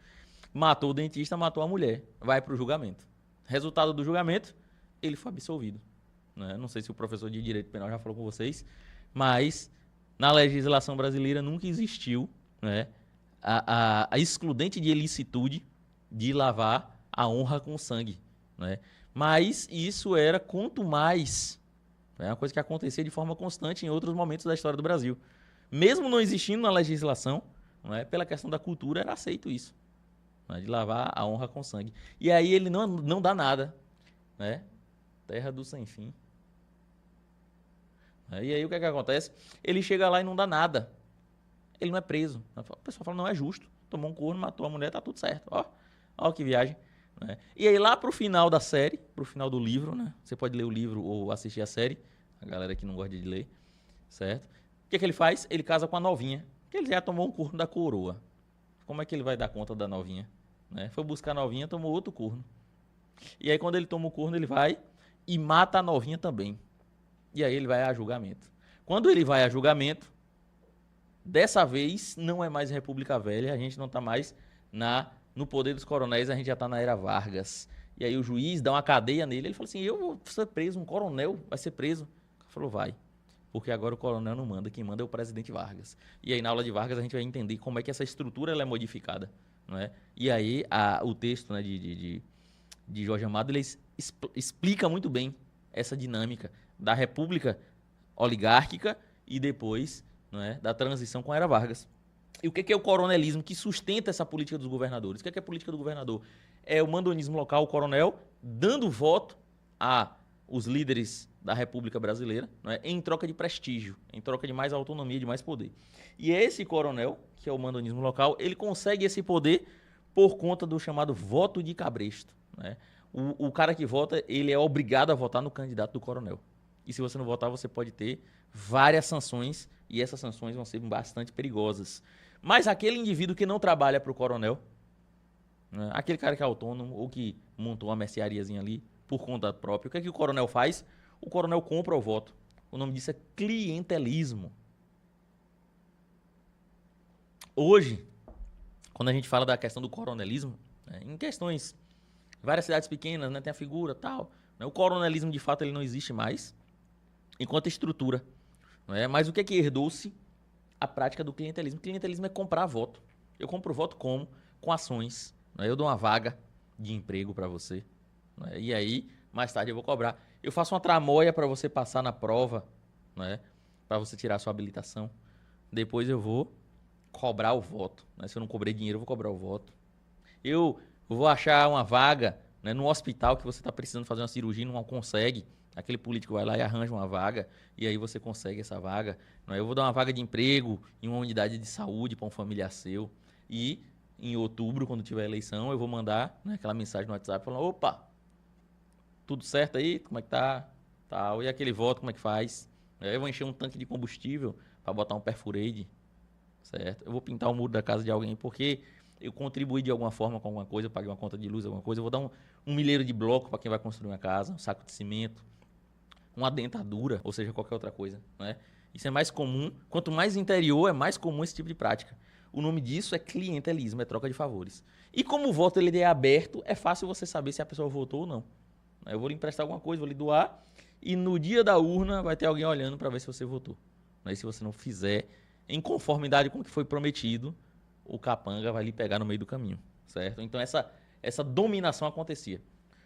Matou o dentista, matou a mulher, vai pro julgamento. Resultado do julgamento, ele foi absolvido. Né? Não sei se o professor de Direito Penal já falou com vocês, mas na legislação brasileira nunca existiu, né, a excludente de ilicitude de lavar a honra com sangue. Né? Mas isso era quanto mais, é uma coisa que acontecia de forma constante em outros momentos da história do Brasil. Mesmo não existindo na legislação, não é, pela questão da cultura, era aceito isso, né, de lavar a honra com sangue. E aí ele não dá nada. Né? Terra do sem fim. E aí o que acontece? Ele chega lá e não dá nada. Ele não é preso. O pessoal fala, não é justo. Tomou um corno, matou a mulher, tá tudo certo. Ó que viagem. Né? E aí lá pro final da série, pro final do livro, né? Você pode ler o livro ou assistir a série. A galera que não gosta de ler, certo? O que ele faz? Ele casa com a novinha. Porque ele já tomou um corno da coroa. Como é que ele vai dar conta da novinha? Né? Foi buscar a novinha, tomou outro corno. E aí quando ele toma o corno, ele vai e mata a novinha também. E aí ele vai a julgamento. Quando ele vai a julgamento, dessa vez não é mais República Velha, a gente não está mais no poder dos coronéis, a gente já está na era Vargas. E aí o juiz dá uma cadeia nele, ele fala assim, eu vou ser preso, um coronel vai ser preso. Ele falou, vai, porque agora o coronel não manda, quem manda é o presidente Vargas. E aí na aula de Vargas a gente vai entender como é que essa estrutura ela é modificada. Não é? E aí o texto, né, de Jorge Amado, ele explica muito bem essa dinâmica da república oligárquica e depois, não é, da transição com a era Vargas. E o que é o coronelismo que sustenta essa política dos governadores? O que é a política do governador? É o mandonismo local, o coronel dando voto a os líderes da República Brasileira, não é, em troca de prestígio, em troca de mais autonomia, de mais poder. E esse coronel, que é o mandonismo local, ele consegue esse poder por conta do chamado voto de cabresto. Né? O cara que vota, ele é obrigado a votar no candidato do coronel. E se você não votar, você pode ter várias sanções, e essas sanções vão ser bastante perigosas. Mas aquele indivíduo que não trabalha para o coronel, né, aquele cara que é autônomo ou que montou uma merceariazinha ali por conta própria, o que é que o coronel faz? O coronel compra o voto. O nome disso é clientelismo. Hoje, quando a gente fala da questão do coronelismo, né, em questões, várias cidades pequenas, né, tem a figura tal, né, o coronelismo de fato ele não existe mais, enquanto estrutura. Né, mas o que é que herdou-se? A prática do clientelismo. O clientelismo é comprar voto. Eu compro voto como? Com ações. Né, eu dou uma vaga de emprego para você. Né, e aí, mais tarde eu vou cobrar. Eu faço uma tramóia para você passar na prova, né, para você tirar a sua habilitação. Depois eu vou cobrar o voto. Né? Se eu não cobrei dinheiro, eu vou cobrar o voto. Eu vou achar uma vaga, né, no hospital que você está precisando fazer uma cirurgia e não consegue. Aquele político vai lá e arranja uma vaga e aí você consegue essa vaga. Né? Eu vou dar uma vaga de emprego em uma unidade de saúde para um familiar seu. E em outubro, quando tiver eleição, eu vou mandar, né, aquela mensagem no WhatsApp falando, opa, tudo certo aí? Como é que tá? Tal. E aquele voto, como é que faz? Eu vou encher um tanque de combustível para botar um Perforade. Certo? Eu vou pintar o muro da casa de alguém porque eu contribuí de alguma forma com alguma coisa, eu paguei uma conta de luz, alguma coisa. Eu vou dar um milheiro de bloco para quem vai construir uma casa, um saco de cimento, uma dentadura, ou seja, qualquer outra coisa. Né? Isso é mais comum. Quanto mais interior, é mais comum esse tipo de prática. O nome disso é clientelismo, é troca de favores. E como o voto ele é aberto, é fácil você saber se a pessoa votou ou não. Eu vou lhe emprestar alguma coisa, vou lhe doar, e no dia da urna vai ter alguém olhando para ver se você votou. E se você não fizer em conformidade com o que foi prometido, o capanga vai lhe pegar no meio do caminho, certo? Então essa dominação acontecia,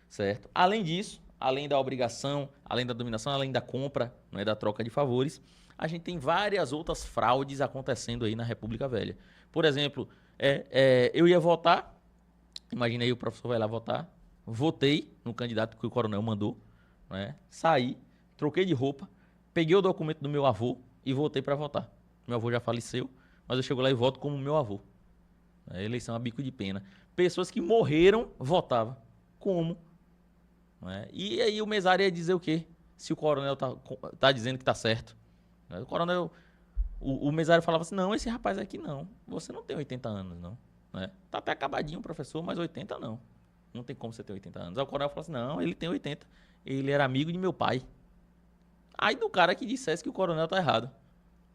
certo? Além disso, além da obrigação, além da dominação, além da compra, não é, da troca de favores, a gente tem várias outras fraudes acontecendo aí na República Velha. Por exemplo, eu ia votar Imaginei o professor vai lá votar. Votei no candidato que o coronel mandou, né? Saí, troquei de roupa, peguei o documento do meu avô e voltei para votar. Meu avô já faleceu, mas eu chego lá e voto como meu avô. A eleição a bico de pena. Pessoas que morreram votavam. Como? Né? E aí o mesário ia dizer o quê? Se o coronel tá dizendo que tá certo. O coronel, o mesário falava assim, não, esse rapaz aqui não. Você não tem 80 anos, não. Né? Tá até acabadinho, professor, mas 80 não. Não tem como você ter 80 anos. Aí o coronel falou assim, não, ele tem 80. Ele era amigo de meu pai. Aí do cara que dissesse que o coronel tá errado.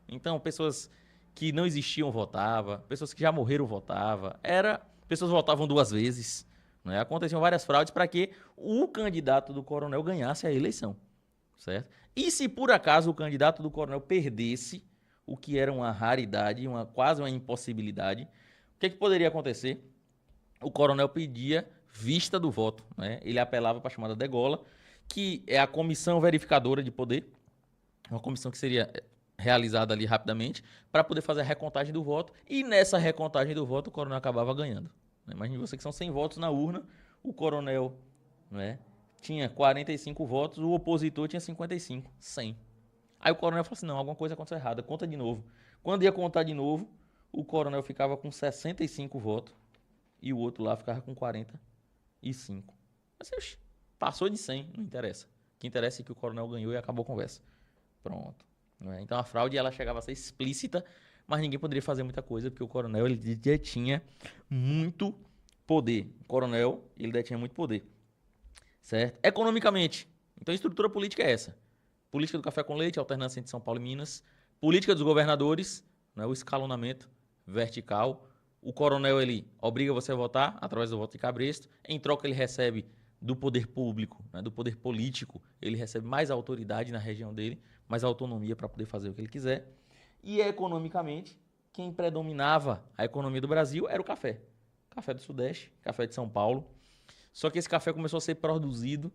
Então, pessoas que não existiam votavam, pessoas que já morreram votavam. Pessoas votavam 2 vezes. Né? Aconteciam várias fraudes para que o candidato do coronel ganhasse a eleição. Certo? E se por acaso o candidato do coronel perdesse, o que era uma raridade, quase uma impossibilidade, o que poderia acontecer? O coronel pedia vista do voto. Né? Ele apelava para a chamada degola, que é a comissão verificadora de poder, uma comissão que seria realizada ali rapidamente, para poder fazer a recontagem do voto, e nessa recontagem do voto o coronel acabava ganhando. Imagine você que são 100 votos na urna, o coronel, né, tinha 45 votos, o opositor tinha 55, 100. Aí o coronel falou assim, não, alguma coisa aconteceu errada, conta de novo. Quando ia contar de novo, o coronel ficava com 65 votos e o outro lá ficava com 45. Mas, passou de 100, não interessa. O que interessa é que o coronel ganhou e acabou a conversa. Pronto. Então a fraude ela chegava a ser explícita, mas ninguém poderia fazer muita coisa, porque o coronel ele detinha muito poder. O coronel ele detinha muito poder. Certo? Economicamente. Então a estrutura política é essa. Política do café com leite, alternância entre São Paulo e Minas. Política dos governadores, né, o escalonamento vertical. O coronel ele obriga você a votar através do voto de cabresto. Em troca ele recebe do poder público, né, do poder político, ele recebe mais autoridade na região dele, mais autonomia para poder fazer o que ele quiser. E economicamente, quem predominava a economia do Brasil era o café. Café do Sudeste, café de São Paulo. Só que esse café começou a ser produzido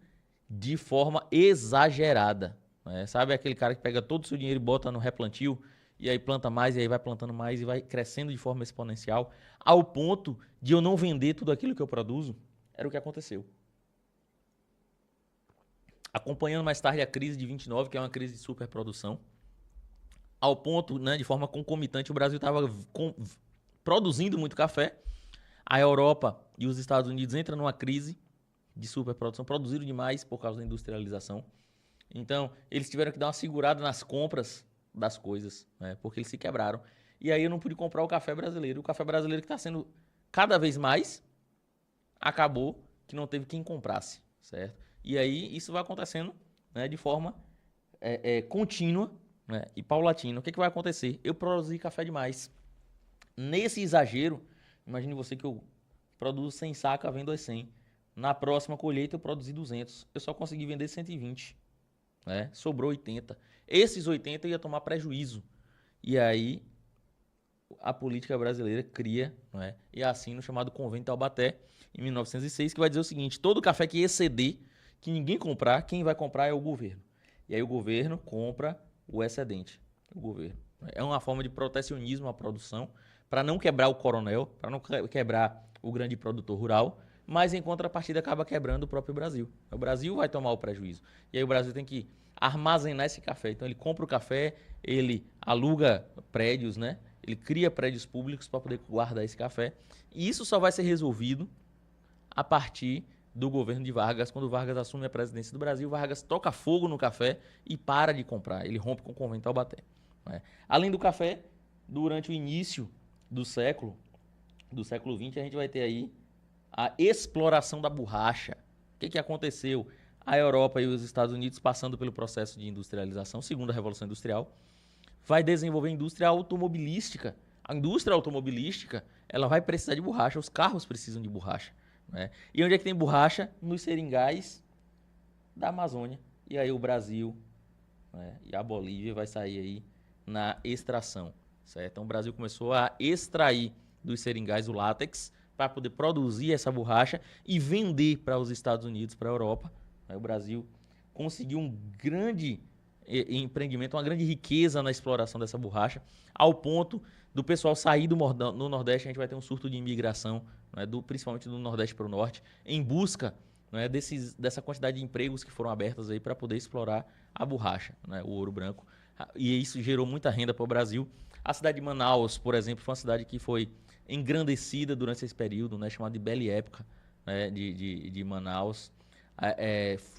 de forma exagerada. Né? Sabe aquele cara que pega todo o seu dinheiro e bota no replantio, e aí planta mais, e aí vai plantando mais, e vai crescendo de forma exponencial, ao ponto de eu não vender tudo aquilo que eu produzo? Era o que aconteceu. Acompanhando mais tarde a crise de 29, que é uma crise de superprodução, ao ponto, né, de forma concomitante, o Brasil estava produzindo muito café, a Europa e os Estados Unidos entram numa crise de superprodução, produziram demais por causa da industrialização. Então, eles tiveram que dar uma segurada nas compras das coisas, né, porque eles se quebraram. E aí eu não pude comprar o café brasileiro. O café brasileiro que está sendo cada vez mais, acabou que não teve quem comprasse, certo? E aí isso vai acontecendo, né, de forma contínua, né, e paulatina. O que vai acontecer? Eu produzi café demais. Nesse exagero, imagine você que eu produzo 100 sacas, vendo as 100. Na próxima colheita eu produzi 200. Eu só consegui vender 120. Né? Sobrou 80. Esses 80 eu ia tomar prejuízo. E aí a política brasileira cria, né, e assina o chamado Convênio Taubaté, em 1906, que vai dizer o seguinte: todo café que exceder, que ninguém comprar, quem vai comprar é o governo. E aí o governo compra o excedente. O governo. É uma forma de protecionismo à produção, para não quebrar o coronel, para não quebrar o grande produtor rural, mas em contrapartida acaba quebrando o próprio Brasil. O Brasil vai tomar o prejuízo. E aí o Brasil tem que armazenar esse café. Então ele compra o café, ele aluga prédios, né? Ele cria prédios públicos para poder guardar esse café. E isso só vai ser resolvido a partir do governo de Vargas. Quando Vargas assume a presidência do Brasil, Vargas toca fogo no café e para de comprar. Ele rompe com o Convênio Taubaté. Né? Além do café, durante o início do século XX, a gente vai ter aí a exploração da borracha. O que aconteceu? A Europa e os Estados Unidos, passando pelo processo de industrialização, segunda Revolução Industrial, vai desenvolver a indústria automobilística. A indústria automobilística ela vai precisar de borracha, os carros precisam de borracha. Né? E onde é que tem borracha? Nos seringais da Amazônia. E aí o Brasil, né, e a Bolívia vai sair aí na extração. Certo? Então o Brasil começou a extrair dos seringais o látex para poder produzir essa borracha e vender para os Estados Unidos, para a Europa. Aí o Brasil conseguiu um grande empreendimento, uma grande riqueza na exploração dessa borracha, ao ponto do pessoal sair no Nordeste, a gente vai ter um surto de imigração, né, principalmente do Nordeste para o Norte, em busca, né, dessa quantidade de empregos que foram abertos aí para poder explorar a borracha, né, o ouro branco. E isso gerou muita renda para o Brasil. A cidade de Manaus, por exemplo, foi uma cidade que foi engrandecida durante esse período, né, chamada de Belle Época, né, de Manaus.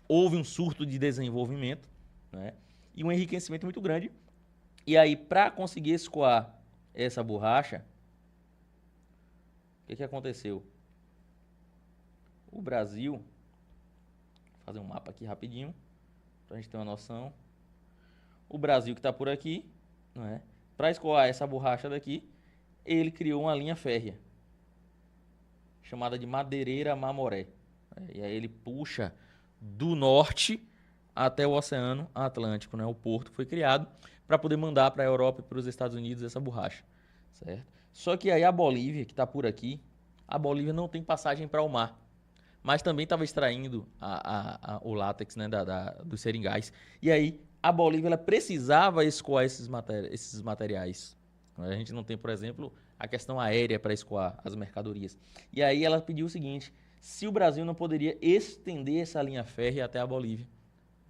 Houve um surto de desenvolvimento, né, e um enriquecimento muito grande. E aí, para conseguir escoar essa borracha, o que aconteceu? O Brasil, vou fazer um mapa aqui rapidinho, para a gente ter uma noção. O Brasil que está por aqui, né, para escoar essa borracha daqui, ele criou uma linha férrea, chamada de Madeireira Mamoré. E aí ele puxa do norte até o Oceano Atlântico, né? O porto foi criado para poder mandar para a Europa e para os Estados Unidos essa borracha, certo? Só que aí a Bolívia, que está por aqui, a Bolívia não tem passagem para o mar, mas também estava extraindo o látex, né, dos seringais. E aí a Bolívia ela precisava escoar esses materiais. A gente não tem, por exemplo, a questão aérea para escoar as mercadorias. E aí ela pediu o seguinte: se o Brasil não poderia estender essa linha férrea até a Bolívia,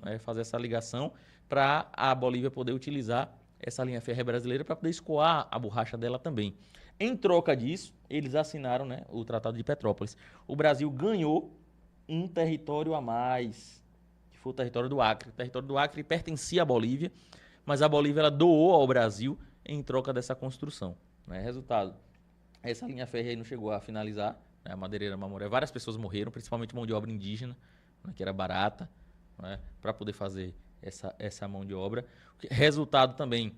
né, fazer essa ligação para a Bolívia poder utilizar essa linha férrea brasileira para poder escoar a borracha dela também. Em troca disso, eles assinaram, né, o Tratado de Petrópolis. O Brasil ganhou um território a mais, que foi o território do Acre. O território do Acre pertencia à Bolívia, mas a Bolívia ela doou ao Brasil em troca dessa construção, né? Resultado, essa linha férrea aí não chegou a finalizar, né, a Madeireira Mamoré. Várias pessoas morreram, principalmente mão de obra indígena, né, que era barata, né, para poder fazer essa mão de obra. Resultado também,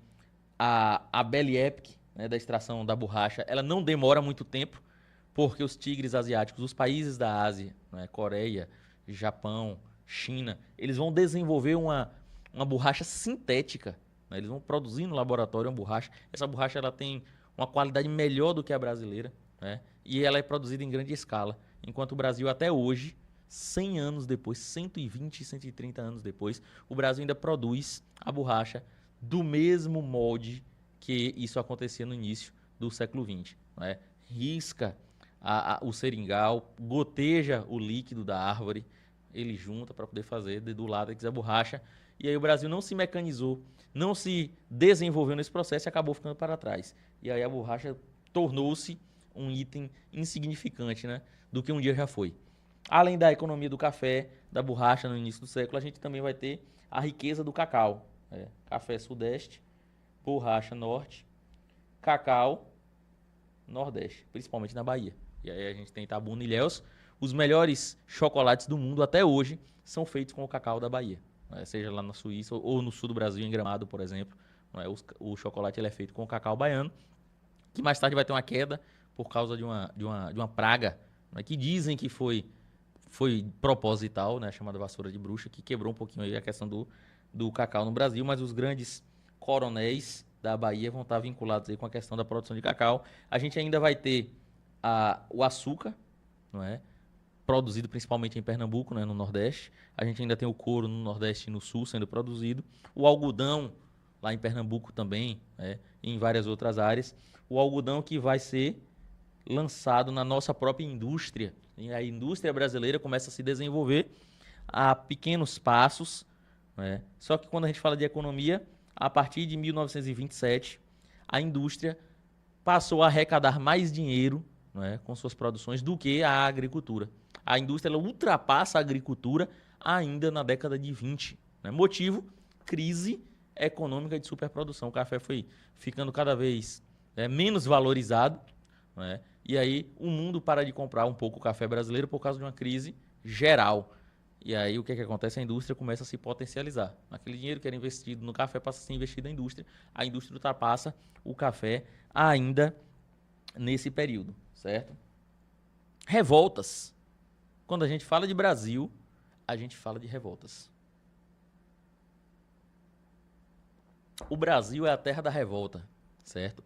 a Belle Époque, né, da extração da borracha, ela não demora muito tempo, porque os tigres asiáticos, os países da Ásia, né, Coreia, Japão, China, eles vão desenvolver uma borracha sintética, né, eles vão produzir no laboratório uma borracha. Essa borracha ela tem uma qualidade melhor do que a brasileira, né, e ela é produzida em grande escala, enquanto o Brasil até hoje, 100 anos depois, 120, 130 anos depois, o Brasil ainda produz a borracha do mesmo molde que isso acontecia no início do século XX. Né? Risca o seringal, goteja o líquido da árvore, ele junta para poder fazer do látex a borracha. E aí o Brasil não se mecanizou, não se desenvolveu nesse processo e acabou ficando para trás. E aí a borracha tornou-se um item insignificante, né, do que um dia já foi. Além da economia do café, da borracha no início do século, a gente também vai ter a riqueza do cacau. Café sudeste, borracha norte, cacau nordeste, principalmente na Bahia. E aí a gente tem Itabuna e Ilhéus. Os melhores chocolates do mundo até hoje são feitos com o cacau da Bahia. Seja lá na Suíça ou no sul do Brasil, em Gramado, por exemplo. O chocolate ele é feito com o cacau baiano, que mais tarde vai ter uma queda por causa de uma praga, que dizem que foi proposital, né, chamada vassoura de bruxa, que quebrou um pouquinho aí a questão do cacau no Brasil, mas os grandes coronéis da Bahia vão estar vinculados aí com a questão da produção de cacau. A gente ainda vai ter o açúcar, não é? Produzido principalmente em Pernambuco, né, no Nordeste. A gente ainda tem o couro no Nordeste e no Sul sendo produzido. O algodão lá em Pernambuco também, né, e em várias outras áreas. O algodão que vai ser lançado na nossa própria indústria. E a indústria brasileira começa a se desenvolver a pequenos passos, né? Só que quando a gente fala de economia, a partir de 1927, a indústria passou a arrecadar mais dinheiro, né, com suas produções do que a agricultura. A indústria ela ultrapassa a agricultura ainda na década de 20. Né? Motivo, crise econômica de superprodução. O café foi ficando cada vez menos valorizado, né? E aí o mundo para de comprar um pouco o café brasileiro por causa de uma crise geral. E aí o que acontece? A indústria começa a se potencializar. Aquele dinheiro que era investido no café passa a ser investido na indústria. A indústria ultrapassa o café ainda nesse período, certo? Revoltas. Quando a gente fala de Brasil, a gente fala de revoltas. O Brasil é a terra da revolta, certo?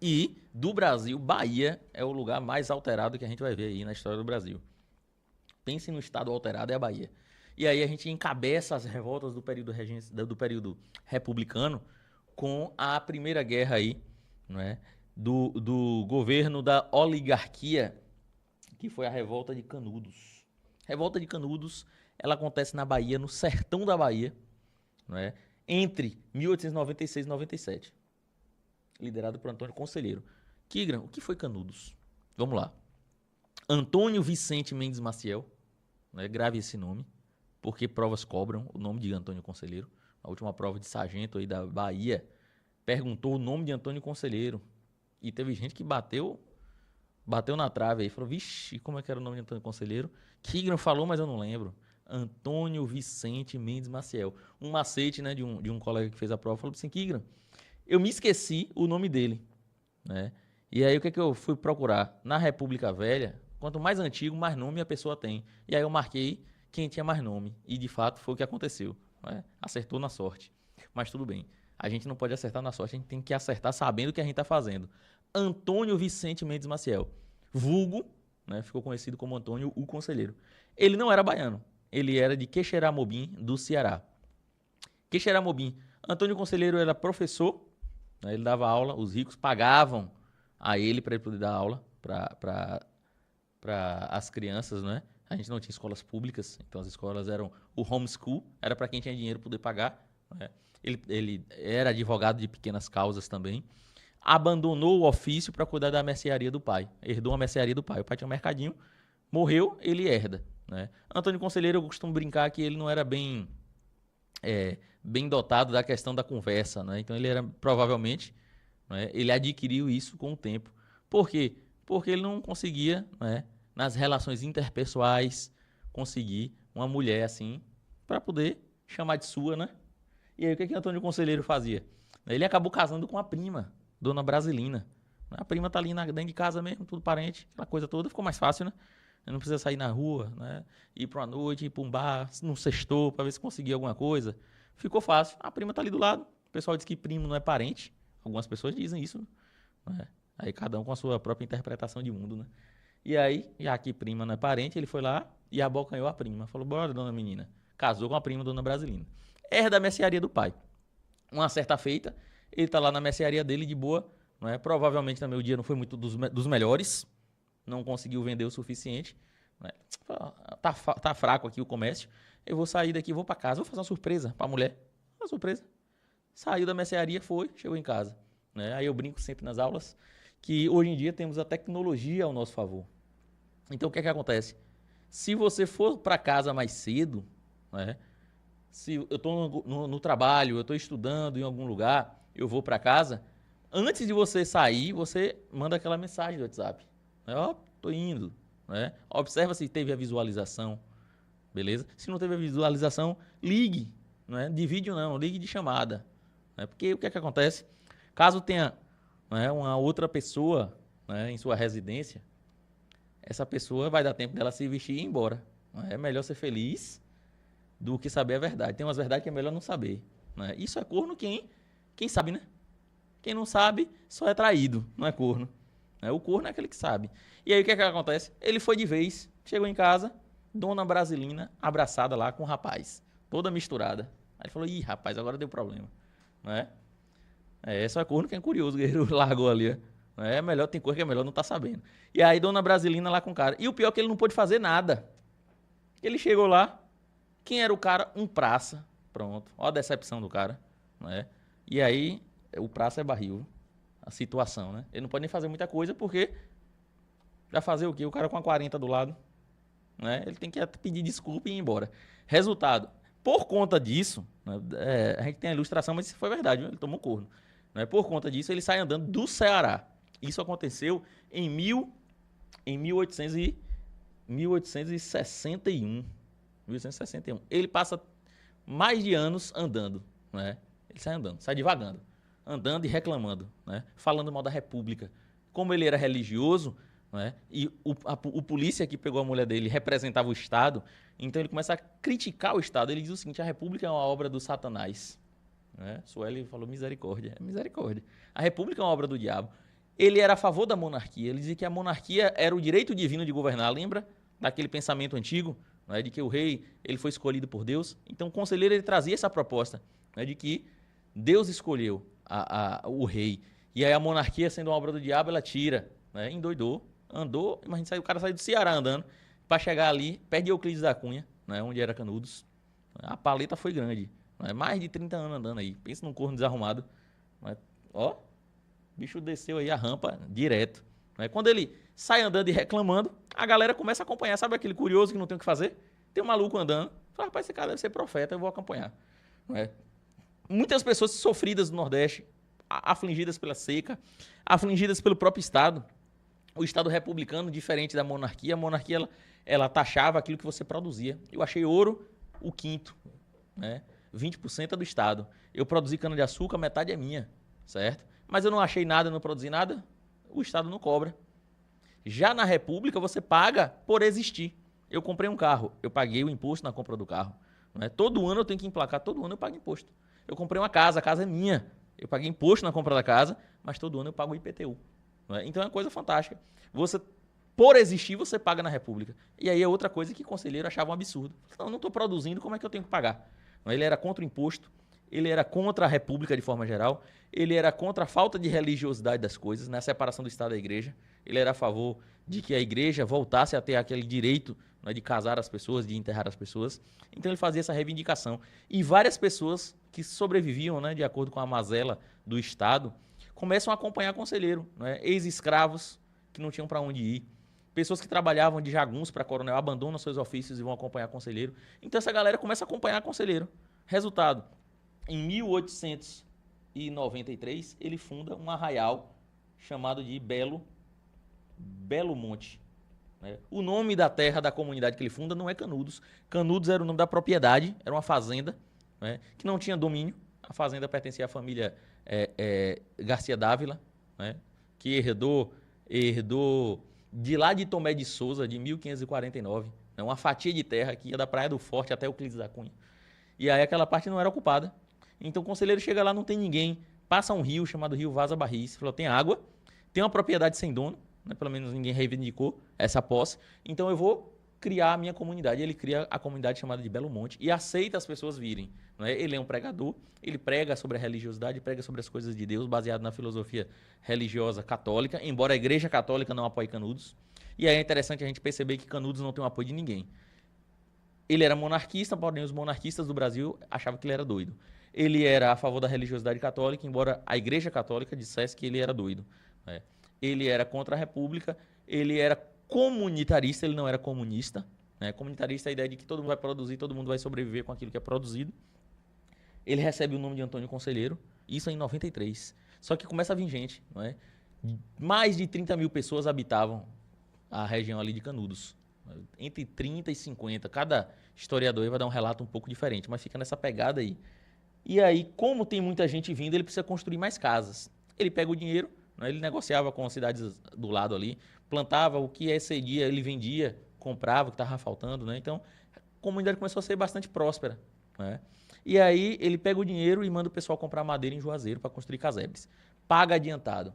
E do Brasil, Bahia é o lugar mais alterado que a gente vai ver aí na história do Brasil. Pense no estado alterado, é a Bahia. E aí a gente encabeça as revoltas do período republicano com a Primeira Guerra aí, não é? do governo da oligarquia, que foi a Revolta de Canudos. Revolta de Canudos, ela acontece na Bahia, no sertão da Bahia, não é? Entre 1896 e 97, liderado por Antônio Conselheiro. Kigran, o que foi Canudos? Vamos lá. Antônio Vicente Mendes Maciel, né? Grave esse nome, porque provas cobram o nome de Antônio Conselheiro. A última prova de sargento aí da Bahia perguntou o nome de Antônio Conselheiro. E teve gente que bateu na trave aí, falou, vixe, como é que era o nome de Antônio Conselheiro? Kigran falou, mas eu não lembro. Antônio Vicente Mendes Maciel. Um macete, né, de um colega que fez a prova, falou assim, Kigran, eu me esqueci o nome dele, né? E aí o que é que eu fui procurar? Na República Velha, quanto mais antigo, mais nome a pessoa tem. E aí eu marquei quem tinha mais nome. E de fato foi o que aconteceu, né? Acertou na sorte. Mas tudo bem. A gente não pode acertar na sorte, a gente tem que acertar sabendo o que a gente está fazendo. Antônio Vicente Mendes Maciel. Vulgo, né, ficou conhecido como Antônio o Conselheiro. Ele não era baiano. Ele era de Quixeramobim, do Ceará. Quixeramobim. Antônio Conselheiro era professor, né, ele dava aula, os ricos pagavam a ele para ele poder dar aula para as crianças, né? A gente não tinha escolas públicas, então as escolas eram o homeschool, era para quem tinha dinheiro poder pagar, né? Ele era advogado de pequenas causas também. Abandonou o ofício para cuidar da mercearia do pai. Herdou a mercearia do pai. O pai tinha um mercadinho, morreu, ele herda, né? Antônio Conselheiro, eu costumo brincar que ele não era bem dotado da questão da conversa, né? Então ele era, provavelmente, né, ele adquiriu isso com o tempo. Por quê? Porque ele não conseguia, né, nas relações interpessoais, conseguir uma mulher assim, para poder chamar de sua, né? E aí o que Antônio Conselheiro fazia? Ele acabou casando com a prima, Dona Brasilina. A prima tá ali dentro de casa mesmo, tudo parente, aquela coisa toda, ficou mais fácil, né? Não precisa sair na rua, né? Ir para uma noite, ir para um bar, num sextou, para ver se conseguia alguma coisa. Ficou fácil. A prima tá ali do lado. O pessoal diz que primo não é parente. Algumas pessoas dizem isso, né? Aí cada um com a sua própria interpretação de mundo, né? E aí, já que prima não é parente, ele foi lá e abocanhou a prima. Falou, bora, dona menina. Casou com a prima, Dona Brasilina. Herda da mercearia do pai. Uma certa feita, ele tá lá na mercearia dele de boa, não é? Provavelmente também o dia não foi muito dos melhores. Não conseguiu vender o suficiente, né? Tá fraco aqui o comércio. Eu vou sair daqui, vou para casa, vou fazer uma surpresa para a mulher. Uma surpresa. Saiu da mercearia, chegou em casa, né? Aí eu brinco sempre nas aulas que hoje em dia temos a tecnologia ao nosso favor. Então o que é que acontece? Se você for para casa mais cedo, né? Se eu estou no trabalho, eu estou estudando em algum lugar, eu vou para casa, antes de você sair, você manda aquela mensagem do WhatsApp. Ó, tô indo, né? Observa se teve a visualização, beleza? Se não teve a visualização, ligue, não é? De vídeo não, ligue de chamada, né? Porque o que é que acontece? Caso tenha, né, uma outra pessoa, né, em sua residência, essa pessoa vai dar tempo dela se vestir e ir embora. É melhor ser feliz do que saber a verdade. Tem umas verdades que é melhor não saber, né? Isso é corno quem sabe, né? Quem não sabe só é traído, não é corno. O corno é aquele que sabe. E aí o que é que acontece? Ele foi de vez, chegou em casa, Dona Brasilina abraçada lá com o rapaz, toda misturada. Aí ele falou, ih, rapaz, agora deu problema, não é? Só é corno quem é curioso, o guerreiro largou ali, né? Melhor, tem coisa que é melhor não estar sabendo. E aí Dona Brasilina lá com o cara. E o pior é que ele não pôde fazer nada. Ele chegou lá, quem era o cara? Um praça, pronto. Olha a decepção do cara, não é? E aí o praça é barril, a situação, né? Ele não pode nem fazer muita coisa porque vai fazer o quê? O cara com a 40 do lado, né? Ele tem que pedir desculpa e ir embora. Resultado, por conta disso, né, a gente tem a ilustração, mas isso foi verdade, ele tomou corno, né? Por conta disso, ele sai andando do Ceará. Isso aconteceu em 1861. Ele passa mais de anos andando, né? Ele sai andando, sai divagando, andando e reclamando, né? Falando mal da República. Como ele era religioso, né? E o polícia que pegou a mulher dele representava o Estado, então ele começa a criticar o Estado. Ele diz o seguinte, a República é uma obra do Satanás, né? Sueli falou misericórdia, é misericórdia. A República é uma obra do diabo. Ele era a favor da monarquia, ele dizia que a monarquia era o direito divino de governar, lembra daquele pensamento antigo, né? De que o rei ele foi escolhido por Deus? Então o conselheiro ele trazia essa proposta, né? De que Deus escolheu o rei E aí a monarquia, sendo uma obra do diabo, ela tira, né? Endoidou, andou, imagina, o cara saiu do Ceará andando para chegar ali, perto de Euclides da Cunha, né? Onde era Canudos. A paleta foi grande, né? Mais de 30 anos andando aí. Pensa num corno desarrumado. Né? Ó, o bicho desceu aí a rampa direto. Né? Quando ele sai andando e reclamando, a galera começa a acompanhar. Sabe aquele curioso que não tem o que fazer? Tem um maluco andando. Fala, rapaz, esse cara deve ser profeta, eu vou acompanhar. Né? Muitas pessoas sofridas do Nordeste, afligidas pela seca, afligidas pelo próprio Estado. O Estado republicano, diferente da monarquia, a monarquia ela taxava aquilo que você produzia. Eu achei ouro o quinto, né? 20% é do Estado. Eu produzi cana-de-açúcar, metade é minha, certo? Mas eu não achei nada, não produzi nada, o Estado não cobra. Já na República, você paga por existir. Eu comprei um carro, eu paguei o imposto na compra do carro. Né? Todo ano eu tenho que emplacar, todo ano eu pago imposto. Eu comprei uma casa, a casa é minha. Eu paguei imposto na compra da casa, mas todo ano eu pago o IPTU. Né? Então é uma coisa fantástica. Você, por existir, você paga na República. E aí é outra coisa que o conselheiro achava um absurdo. Não, não estou produzindo, como é que eu tenho que pagar? Ele era contra o imposto, ele era contra a República de forma geral, ele era contra a falta de religiosidade das coisas, na separação do Estado da Igreja. Ele era a favor de que a Igreja voltasse a ter aquele direito, né, de casar as pessoas, de enterrar as pessoas. Então ele fazia essa reivindicação. E várias pessoas que sobreviviam, né, de acordo com a mazela do Estado, começam a acompanhar conselheiro. Né? Ex-escravos que não tinham para onde ir. Pessoas que trabalhavam de jagunço para coronel abandonam seus ofícios e vão acompanhar conselheiro. Então essa galera começa a acompanhar conselheiro. Resultado, em 1893, ele funda um arraial chamado de Belo Monte. Né? O nome da terra da comunidade que ele funda não é Canudos. Canudos era o nome da propriedade, era uma fazenda, né, que não tinha domínio. A fazenda pertencia à família Garcia Dávila, né, que herdou de lá de Tomé de Souza, de 1549, né, uma fatia de terra que ia da Praia do Forte até Euclides da Cunha. E aí aquela parte não era ocupada. Então o conselheiro chega lá, não tem ninguém, passa um rio chamado Rio Vaza Barris, falou, tem água, tem uma propriedade sem dono, né, pelo menos ninguém reivindicou essa posse, então eu vou criar a minha comunidade. Ele cria a comunidade chamada de Belo Monte e aceita as pessoas virem. Não é? Ele é um pregador, ele prega sobre a religiosidade, prega sobre as coisas de Deus, baseado na filosofia religiosa católica, embora a Igreja Católica não apoie Canudos. E aí é interessante a gente perceber que Canudos não tem o apoio de ninguém. Ele era monarquista, porém os monarquistas do Brasil achavam que ele era doido. Ele era a favor da religiosidade católica, embora a Igreja Católica dissesse que ele era doido. Né? Ele era contra a República, ele era comunitarista, ele não era comunista. Né? Comunitarista é a ideia de que todo mundo vai produzir, todo mundo vai sobreviver com aquilo que é produzido. Ele recebe o nome de Antônio Conselheiro, isso em 93. Só que começa a vir gente. Não é? Mais de 30 mil pessoas habitavam a região ali de Canudos. Entre 30 e 50. Cada historiador vai dar um relato um pouco diferente, mas fica nessa pegada aí. E aí, como tem muita gente vindo, ele precisa construir mais casas. Ele pega o dinheiro, né, ele negociava com as cidades do lado ali, plantava o que excedia, ele vendia, comprava o que estava faltando. Né? Então, a comunidade começou a ser bastante próspera. Né? E aí, ele pega o dinheiro e manda o pessoal comprar madeira em Juazeiro para construir casebres. Paga adiantado,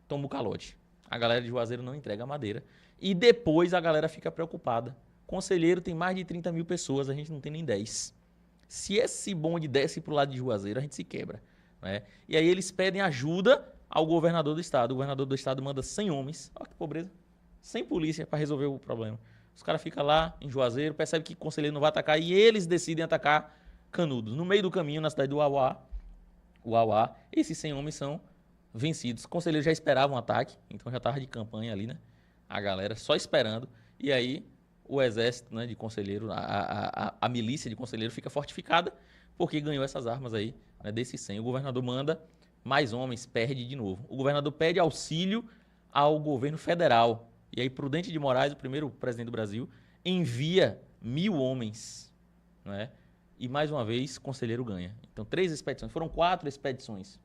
toma o calote. A galera de Juazeiro não entrega a madeira. E depois a galera fica preocupada. Conselheiro tem mais de 30 mil pessoas, a gente não tem nem 10. Se esse bonde desce para o lado de Juazeiro, a gente se quebra. Né? E aí eles pedem ajuda ao governador do estado. O governador do estado manda 100 homens, olha que pobreza, 100 polícia para resolver o problema. Os caras ficam lá em Juazeiro, percebem que o conselheiro não vai atacar e eles decidem atacar Canudos. No meio do caminho, na cidade do Uauá, esses 100 homens são vencidos. O conselheiro já esperava um ataque, então já estava de campanha ali, né? A galera só esperando. E aí o exército, né, de conselheiro, a milícia de conselheiro fica fortificada porque ganhou essas armas aí, né, desses 100. O governador manda mais homens, perde de novo. O governador pede auxílio ao governo federal. E aí Prudente de Moraes, o primeiro presidente do Brasil, envia 1.000 homens. Né? E mais uma vez, conselheiro ganha. Então 3 expedições, foram 4 expedições.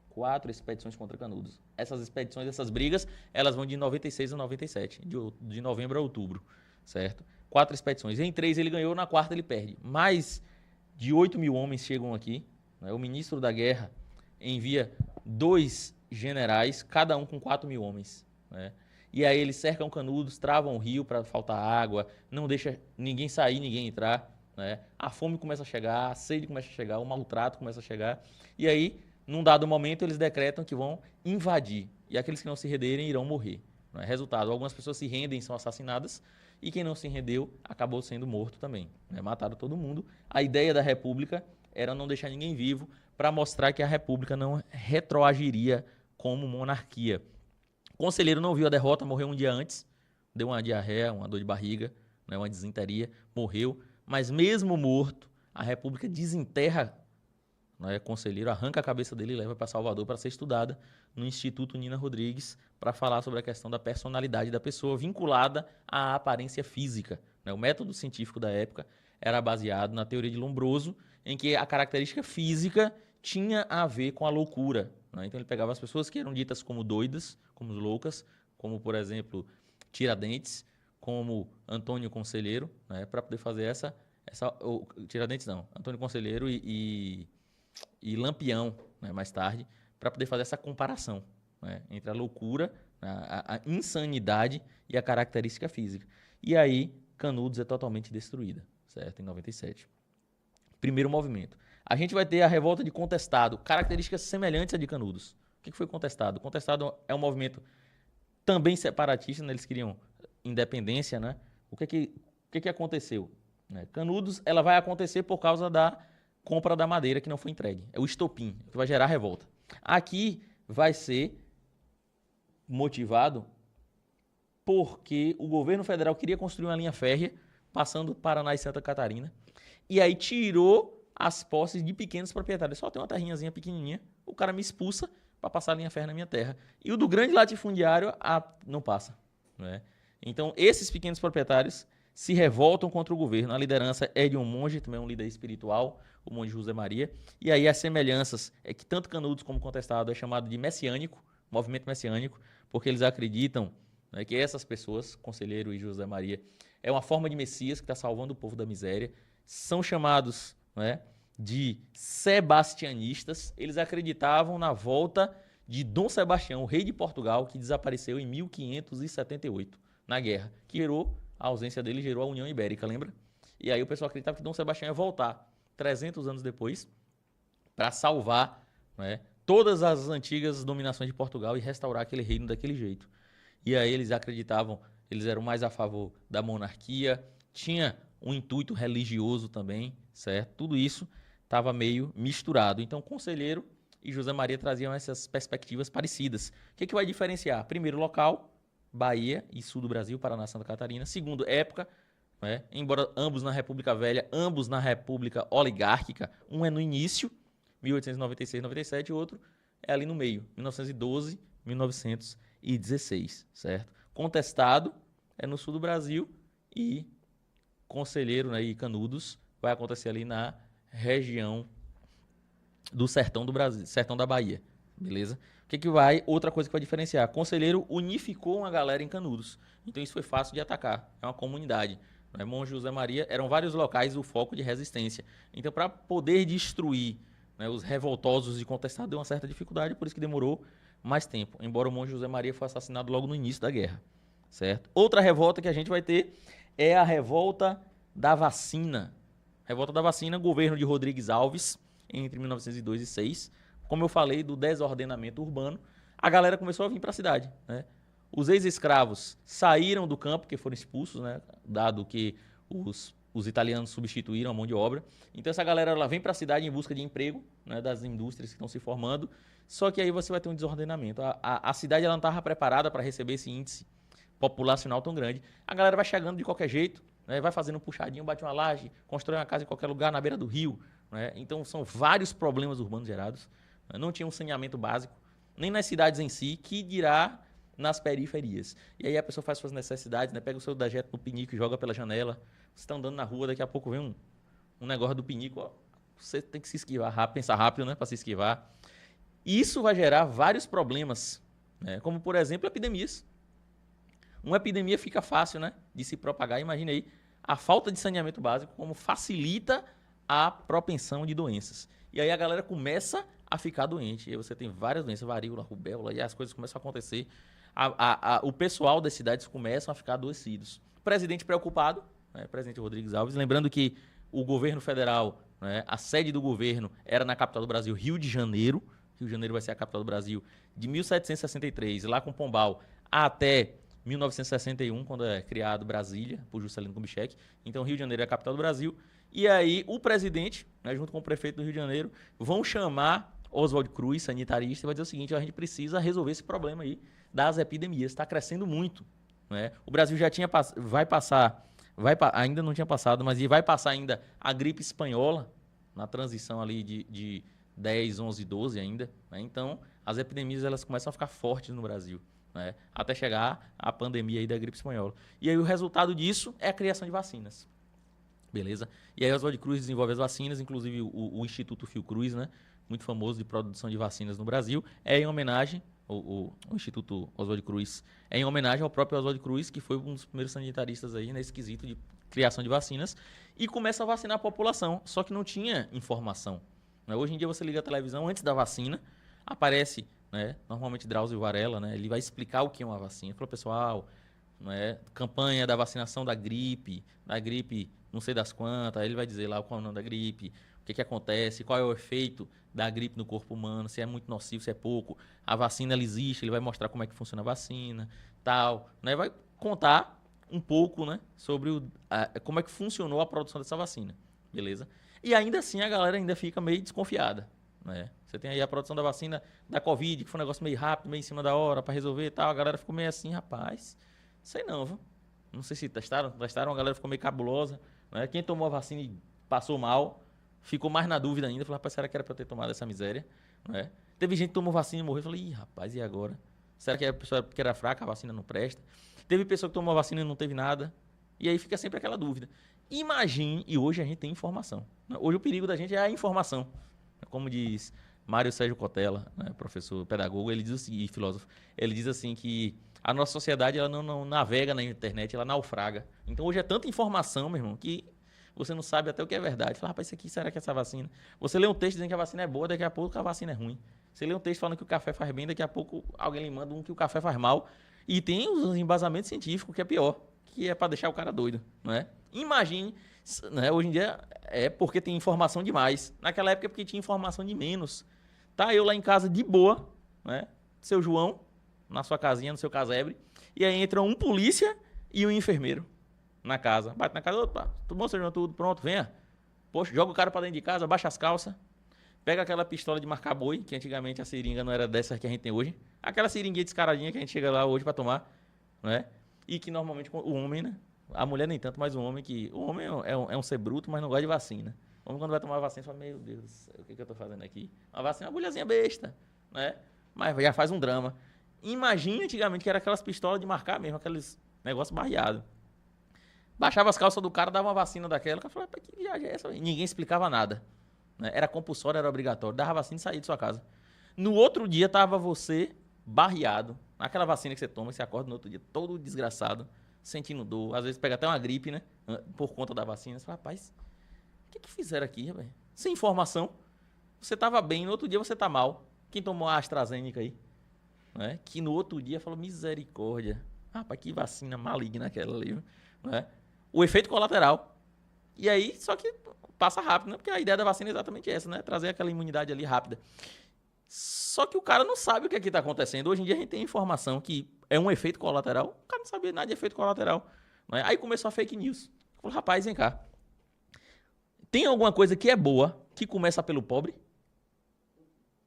4 expedições contra Canudos. Essas expedições, essas brigas, elas vão de 96 a 97, de novembro a outubro, certo? 4 expedições. Em 3 ele ganhou, na 4ª ele perde. Mais de 8.000 homens chegam aqui. Né? O ministro da Guerra envia 2 generais, cada um com 4.000 homens. Né? E aí eles cercam Canudos, travam o rio para faltar água, não deixa ninguém sair, ninguém entrar. Né? A fome começa a chegar, a sede começa a chegar, o maltrato começa a chegar. E aí num dado momento, eles decretam que vão invadir. E aqueles que não se renderem irão morrer. Não é? Resultado, algumas pessoas se rendem e são assassinadas, e quem não se rendeu acabou sendo morto também. Né? Mataram todo mundo. A ideia da República era não deixar ninguém vivo, para mostrar que a República não retroagiria como monarquia. O conselheiro não viu a derrota, morreu um dia antes, deu uma diarreia, uma dor de barriga, né, uma desinteria, morreu. Mas mesmo morto, a República desenterra, né, conselheiro, arranca a cabeça dele e leva para Salvador para ser estudada no Instituto Nina Rodrigues, para falar sobre a questão da personalidade da pessoa vinculada à aparência física. Né? O método científico da época era baseado na teoria de Lombroso, em que a característica física tinha a ver com a loucura. Né? Então ele pegava as pessoas que eram ditas como doidas, como loucas, como, por exemplo, Tiradentes, como Antônio Conselheiro, né? Para poder fazer Tiradentes não, Antônio Conselheiro e Lampião, né? Mais tarde, para poder fazer essa comparação, né? Entre a loucura, a insanidade e a característica física. E aí, Canudos é totalmente destruída, certo? Em 97. Primeiro movimento. A gente vai ter a revolta de Contestado, características semelhantes à de Canudos. O que foi Contestado? Contestado é um movimento também separatista, né? Eles queriam independência, né? O que aconteceu? Né? Canudos, ela vai acontecer por causa da compra da madeira que não foi entregue. É o estopim, que vai gerar revolta. Aqui vai ser motivado porque o governo federal queria construir uma linha férrea passando Paraná e Santa Catarina, e aí tirou as posses de pequenos proprietários. Só tem uma terrinhazinha pequenininha, o cara me expulsa para passar a linha férrea na minha terra. E o do grande latifundiário não passa. Né? Então, esses pequenos proprietários se revoltam contra o governo. A liderança é de um monge, também um líder espiritual, o monge José Maria. E aí as semelhanças é que tanto Canudos como Contestado é chamado de messiânico, movimento messiânico, porque eles acreditam, né, que essas pessoas, Conselheiro e José Maria, é uma forma de Messias que está salvando o povo da miséria. São chamados, né, de sebastianistas. Eles acreditavam na volta de Dom Sebastião, o rei de Portugal, que desapareceu em 1578, na guerra, que gerou, a ausência dele gerou a União Ibérica, lembra? E aí o pessoal acreditava que Dom Sebastião ia voltar 300 anos depois para salvar, né, todas as antigas dominações de Portugal e restaurar aquele reino daquele jeito. E aí eles acreditavam, eles eram mais a favor da monarquia, tinha um intuito religioso também, certo? Tudo isso estava meio misturado. Então, Conselheiro e José Maria traziam essas perspectivas parecidas. O que vai diferenciar? Primeiro, local, Bahia e sul do Brasil, Paraná, Santa Catarina. Segundo, época, né? Embora ambos na República Velha, ambos na República Oligárquica. Um é no início, 1896, 97, e o outro é ali no meio, 1912, 1916, certo? Contestado é no sul do Brasil e Conselheiro, né, e Canudos vai acontecer ali na região do sertão do Brasil, sertão da Bahia, beleza? Outra coisa que vai diferenciar, Conselheiro unificou uma galera em Canudos, então isso foi fácil de atacar, é uma comunidade, né? Monte José Maria, eram vários locais o foco de resistência, então para poder destruir, né, os revoltosos e Contestado deu uma certa dificuldade, por isso que demorou mais tempo, embora o Monte José Maria foi assassinado logo no início da guerra, certo? Outra revolta que a gente vai ter é a revolta da vacina. Revolta da vacina, governo de Rodrigues Alves, entre 1902 e 1906. Como eu falei, do desordenamento urbano, a galera começou a vir para a cidade. Né? Os ex-escravos saíram do campo, porque foram expulsos, né? Dado que os italianos substituíram a mão de obra. Então essa galera ela vem para a cidade em busca de emprego, né? Das indústrias que estão se formando. Só que aí você vai ter um desordenamento. A cidade ela não estava preparada para receber esse índice populacional tão grande. A galera vai chegando de qualquer jeito, né? Vai fazendo um puxadinho, bate uma laje, constrói uma casa em qualquer lugar na beira do rio. Né? Então são vários problemas urbanos gerados. Né? Não tinha um saneamento básico, nem nas cidades em si, que dirá nas periferias. E aí a pessoa faz suas necessidades, né? Pega o seu dejeto no pinico e joga pela janela. Você está andando na rua, daqui a pouco vem um negócio do pinico. Ó. Você tem que se esquivar rápido, pensar rápido, né? Para se esquivar. E isso vai gerar vários problemas, né? Como, por exemplo, epidemias. Uma epidemia fica fácil, né, de se propagar. Imagina aí a falta de saneamento básico como facilita a propensão de doenças. E aí a galera começa a ficar doente. E aí você tem várias doenças, varíola, rubéola, e as coisas começam a acontecer. O pessoal das cidades começam a ficar adoecidos. Presidente preocupado, né, presidente Rodrigues Alves, lembrando que o governo federal, né, a sede do governo era na capital do Brasil, Rio de Janeiro, Rio de Janeiro vai ser a capital do Brasil, de 1763, lá com Pombal, até 1961, quando é criado Brasília, por Juscelino Kubitschek. Então, Rio de Janeiro é a capital do Brasil. E aí, o presidente, né, junto com o prefeito do Rio de Janeiro, vão chamar Oswaldo Cruz, sanitarista, e vai dizer o seguinte: a gente precisa resolver esse problema aí das epidemias. Está crescendo muito. Né? O Brasil já tinha ainda não tinha passado, mas vai passar ainda a gripe espanhola, na transição ali de 10, 11, 12 ainda. Né? Então, as epidemias elas começam a ficar fortes no Brasil, né? Até chegar a pandemia aí da gripe espanhola. E aí o resultado disso é a criação de vacinas. Beleza? E aí Oswaldo Cruz desenvolve as vacinas, inclusive o Instituto Fiocruz, né? Muito famoso de produção de vacinas no Brasil, é em homenagem, o Instituto Oswaldo Cruz, é em homenagem ao próprio Oswaldo Cruz, que foi um dos primeiros sanitaristas aí nesse quesito de criação de vacinas, e começa a vacinar a população, só que não tinha informação. Né? Hoje em dia você liga a televisão, antes da vacina, aparece, né, normalmente Drauzio Varela, né, ele vai explicar o que é uma vacina. Ele falou, pessoal, né, campanha da vacinação da gripe não sei das quantas, aí ele vai dizer lá qual é o nome da gripe, o que acontece, qual é o efeito da gripe no corpo humano, se é muito nocivo, se é pouco. A vacina ela existe, ele vai mostrar como é que funciona a vacina, tal, né? Vai contar um pouco, né, sobre como é que funcionou a produção dessa vacina, beleza? E ainda assim a galera ainda fica meio desconfiada, né? Você tem aí a produção da vacina da Covid, que foi um negócio meio rápido, meio em cima da hora para resolver e tal, a galera ficou meio assim, rapaz, sei não, viu? Não sei se testaram, a galera ficou meio cabulosa, né? Quem tomou a vacina e passou mal, ficou mais na dúvida ainda, falou, rapaz, será que era para eu ter tomado essa miséria? Né? Teve gente que tomou vacina e morreu, eu falei, ih, rapaz, e agora? Será que a pessoa que era fraca, a vacina não presta? Teve pessoa que tomou a vacina e não teve nada, e aí fica sempre aquela dúvida. Imagine, e hoje a gente tem informação. Né? Hoje o perigo da gente é a informação. Como diz Mário Sérgio Cortella, né, professor pedagogo, ele diz e filósofo, ele diz assim que a nossa sociedade ela não navega na internet, ela naufraga. Então hoje é tanta informação, meu irmão, que você não sabe até o que é verdade. Fala, rapaz, isso aqui, será que é essa vacina? Você lê um texto dizendo que a vacina é boa, daqui a pouco a vacina é ruim. Você lê um texto falando que o café faz bem, daqui a pouco alguém lhe manda um que o café faz mal. E tem os embasamentos científicos, que é pior, que é para deixar o cara doido, não é? Imagine, né, hoje em dia é porque tem informação demais. Naquela época é porque tinha informação de menos. Tá eu lá em casa de boa, né? Seu João, na sua casinha, no seu casebre, e aí entra um polícia e um enfermeiro na casa. Bate na casa, opa, tudo bom, seu João? Tudo pronto, venha. Poxa, joga o cara pra dentro de casa, baixa as calças, pega aquela pistola de marcar boi, que antigamente a seringa não era dessas que a gente tem hoje, aquela seringuinha descaradinha que a gente chega lá hoje pra tomar, né? E que normalmente o homem, né? A mulher nem tanto, mas o homem é um ser bruto, mas não gosta de vacina. O homem quando vai tomar vacina fala, meu Deus do céu, o que eu tô fazendo aqui? Uma vacina é uma agulhazinha besta, né? Mas já faz um drama. Imagina antigamente que era aquelas pistolas de marcar mesmo, aqueles negócios barreados. Baixava as calças do cara, dava uma vacina daquela, o cara falava, que viagem é essa? E ninguém explicava nada. Né? Era compulsório, era obrigatório. Dava vacina e saía de sua casa. No outro dia, tava você barreado. Aquela vacina que você toma, você acorda no outro dia todo desgraçado, sentindo dor. Às vezes pega até uma gripe, né? Por conta da vacina. Você fala, rapaz, o que fizeram aqui, velho? Sem informação. Você tava bem, no outro dia você tá mal. Quem tomou a AstraZeneca aí? Né? Que no outro dia falou, misericórdia. Rapaz, que vacina maligna aquela ali. Né? O efeito colateral. E aí, só que passa rápido, né? Porque a ideia da vacina é exatamente essa, né? Trazer aquela imunidade ali rápida. Só que o cara não sabe o que está acontecendo. Hoje em dia a gente tem informação que é um efeito colateral. O cara não sabia nada de efeito colateral. Né? Aí começou a fake news. Falei, rapaz, vem cá. Tem alguma coisa que é boa que começa pelo pobre?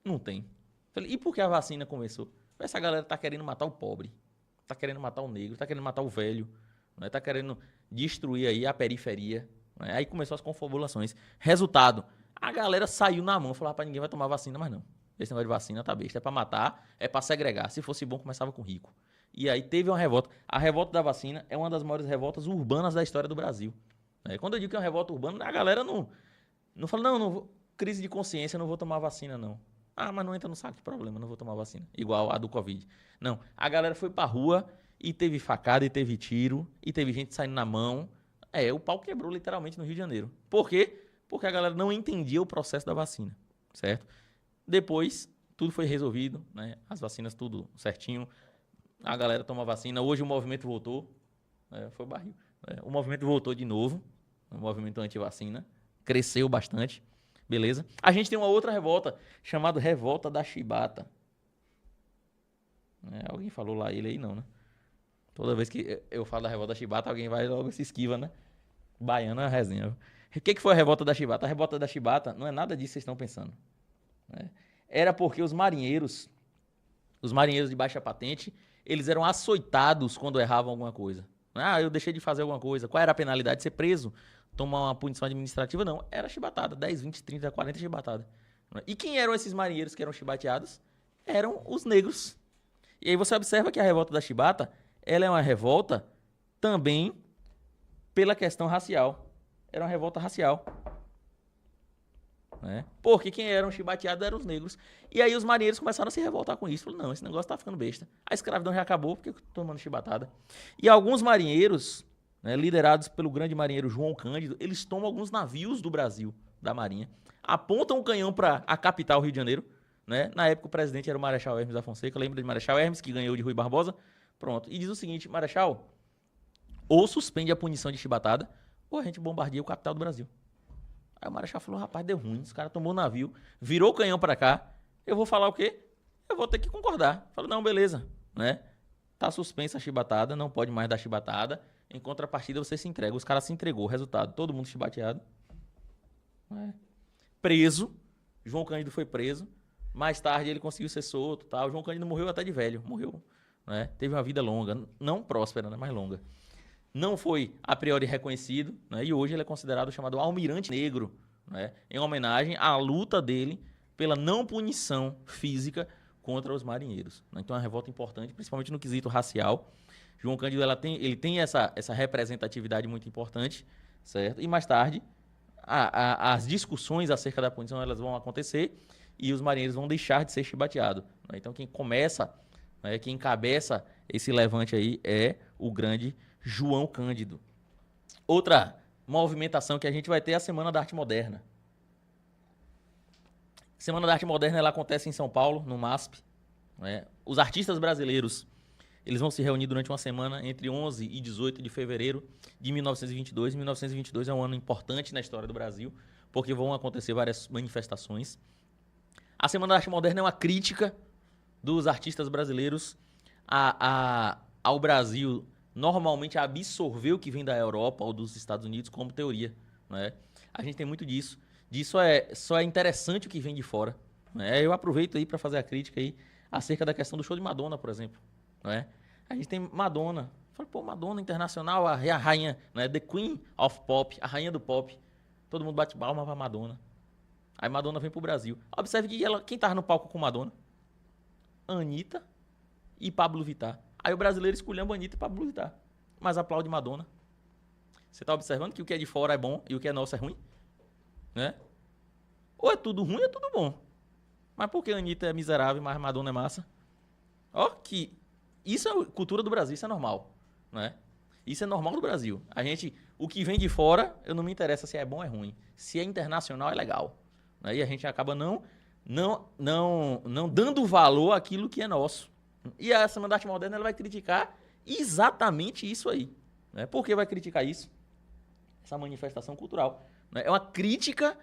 Não tem. Falei, e por que a vacina começou? Essa galera tá querendo matar o pobre. Tá querendo matar o negro. Tá querendo matar o velho. Né? Tá querendo destruir aí a periferia. Né? Aí começou as confabulações. Resultado, a galera saiu na mão. Falou, rapaz, ninguém vai tomar vacina mais não. Esse negócio de vacina tá besta. É pra matar, é pra segregar. Se fosse bom, começava com rico. E aí teve uma revolta. A revolta da vacina é uma das maiores revoltas urbanas da história do Brasil. Quando eu digo que é uma revolta urbana, a galera não fala, não vou, crise de consciência, não vou tomar vacina, não. Ah, mas não entra no saco de problema, não vou tomar vacina. Igual a do Covid. Não, a galera foi pra rua e teve facada, e teve tiro, e teve gente saindo na mão. O pau quebrou literalmente no Rio de Janeiro. Por quê? Porque a galera não entendia o processo da vacina, certo? Depois, tudo foi resolvido, né? As vacinas tudo certinho. A galera toma vacina. Hoje o movimento voltou. Foi o barril. O movimento voltou de novo. O movimento anti-vacina. Cresceu bastante. Beleza? A gente tem uma outra revolta, chamada Revolta da Chibata. Alguém falou lá ele aí, não, né? Toda vez que eu falo da Revolta da Chibata, alguém vai logo se esquiva, né? Baiano é a resenha. O que foi a Revolta da Chibata? A Revolta da Chibata não é nada disso que vocês estão pensando, né? Era porque os marinheiros de baixa patente, eles eram açoitados quando erravam alguma coisa. Ah, eu deixei de fazer alguma coisa. Qual era a penalidade? Ser preso? Tomar uma punição administrativa? Não, era chibatada. 10, 20, 30, 40 chibatada. E quem eram esses marinheiros que eram chibateados? Eram os negros. E aí você observa que a revolta da chibata, ela é uma revolta também pela questão racial. Era uma revolta racial. Porque quem eram chibateados eram os negros. E aí os marinheiros começaram a se revoltar com isso. Falaram, não, esse negócio tá ficando besta. A escravidão já acabou, porque eu tô tomando chibatada. E alguns marinheiros, liderados pelo grande marinheiro João Cândido, eles tomam alguns navios do Brasil, da Marinha, apontam um canhão para a capital, Rio de Janeiro. Na época o presidente era o Marechal Hermes da Fonseca. Lembra de Marechal Hermes, que ganhou de Rui Barbosa? Pronto. E diz o seguinte, Marechal, ou suspende a punição de chibatada, ou a gente bombardeia o capital do Brasil. Aí o Marechal falou, rapaz, deu ruim, esse cara tomou o navio, virou o canhão pra cá, eu vou falar o quê? Eu vou ter que concordar. Falou, não, beleza, tá suspensa a chibatada, não pode mais dar chibatada, em contrapartida você se entrega. Os caras se entregou, resultado, todo mundo chibateado. Preso, João Cândido foi preso, mais tarde ele conseguiu ser solto, tal. João Cândido morreu até de velho, morreu, teve uma vida longa, não próspera, mas longa. Não foi a priori reconhecido, e hoje ele é considerado chamado Almirante Negro, em homenagem à luta dele pela não punição física contra os marinheiros. Então é uma revolta importante, principalmente no quesito racial. João Cândido ele tem essa representatividade muito importante, certo? E mais tarde, as discussões acerca da punição elas vão acontecer e os marinheiros vão deixar de ser chibateados. Então quem começa, quem encabeça esse levante aí é o grande João Cândido. Outra movimentação que a gente vai ter é a Semana da Arte Moderna. Semana da Arte Moderna ela acontece em São Paulo, no MASP. Os artistas brasileiros eles vão se reunir durante uma semana entre 11 e 18 de fevereiro de 1922. 1922 é um ano importante na história do Brasil, porque vão acontecer várias manifestações. A Semana da Arte Moderna é uma crítica dos artistas brasileiros ao Brasil normalmente absorver o que vem da Europa ou dos Estados Unidos como teoria. A gente tem muito disso. Só é interessante o que vem de fora. Eu aproveito aí para fazer a crítica aí acerca da questão do show de Madonna, por exemplo. A gente tem Madonna. Fala, pô, Madonna internacional, a rainha, The Queen of Pop, a rainha do pop. Todo mundo bate palma pra Madonna. Aí Madonna vem pro Brasil. Observe que quem tava no palco com Madonna? Anitta e Pablo Vittar. Aí o brasileiro escolheu Anitta e Pablo Vittar, mas aplaude Madonna. Você tá observando que o que é de fora é bom e o que é nosso é ruim? Ou é tudo ruim ou é tudo bom. Mas por que Anitta é miserável, mas Madonna é massa? Que isso é cultura do Brasil, isso é normal. Isso é normal do Brasil. O que vem de fora, eu não me interessa se é bom ou é ruim. Se é internacional, é legal. E a gente acaba não dando valor àquilo que é nosso. E a Semana da Arte Moderna ela vai criticar exatamente isso aí. Por que vai criticar isso? Essa manifestação cultural. É uma crítica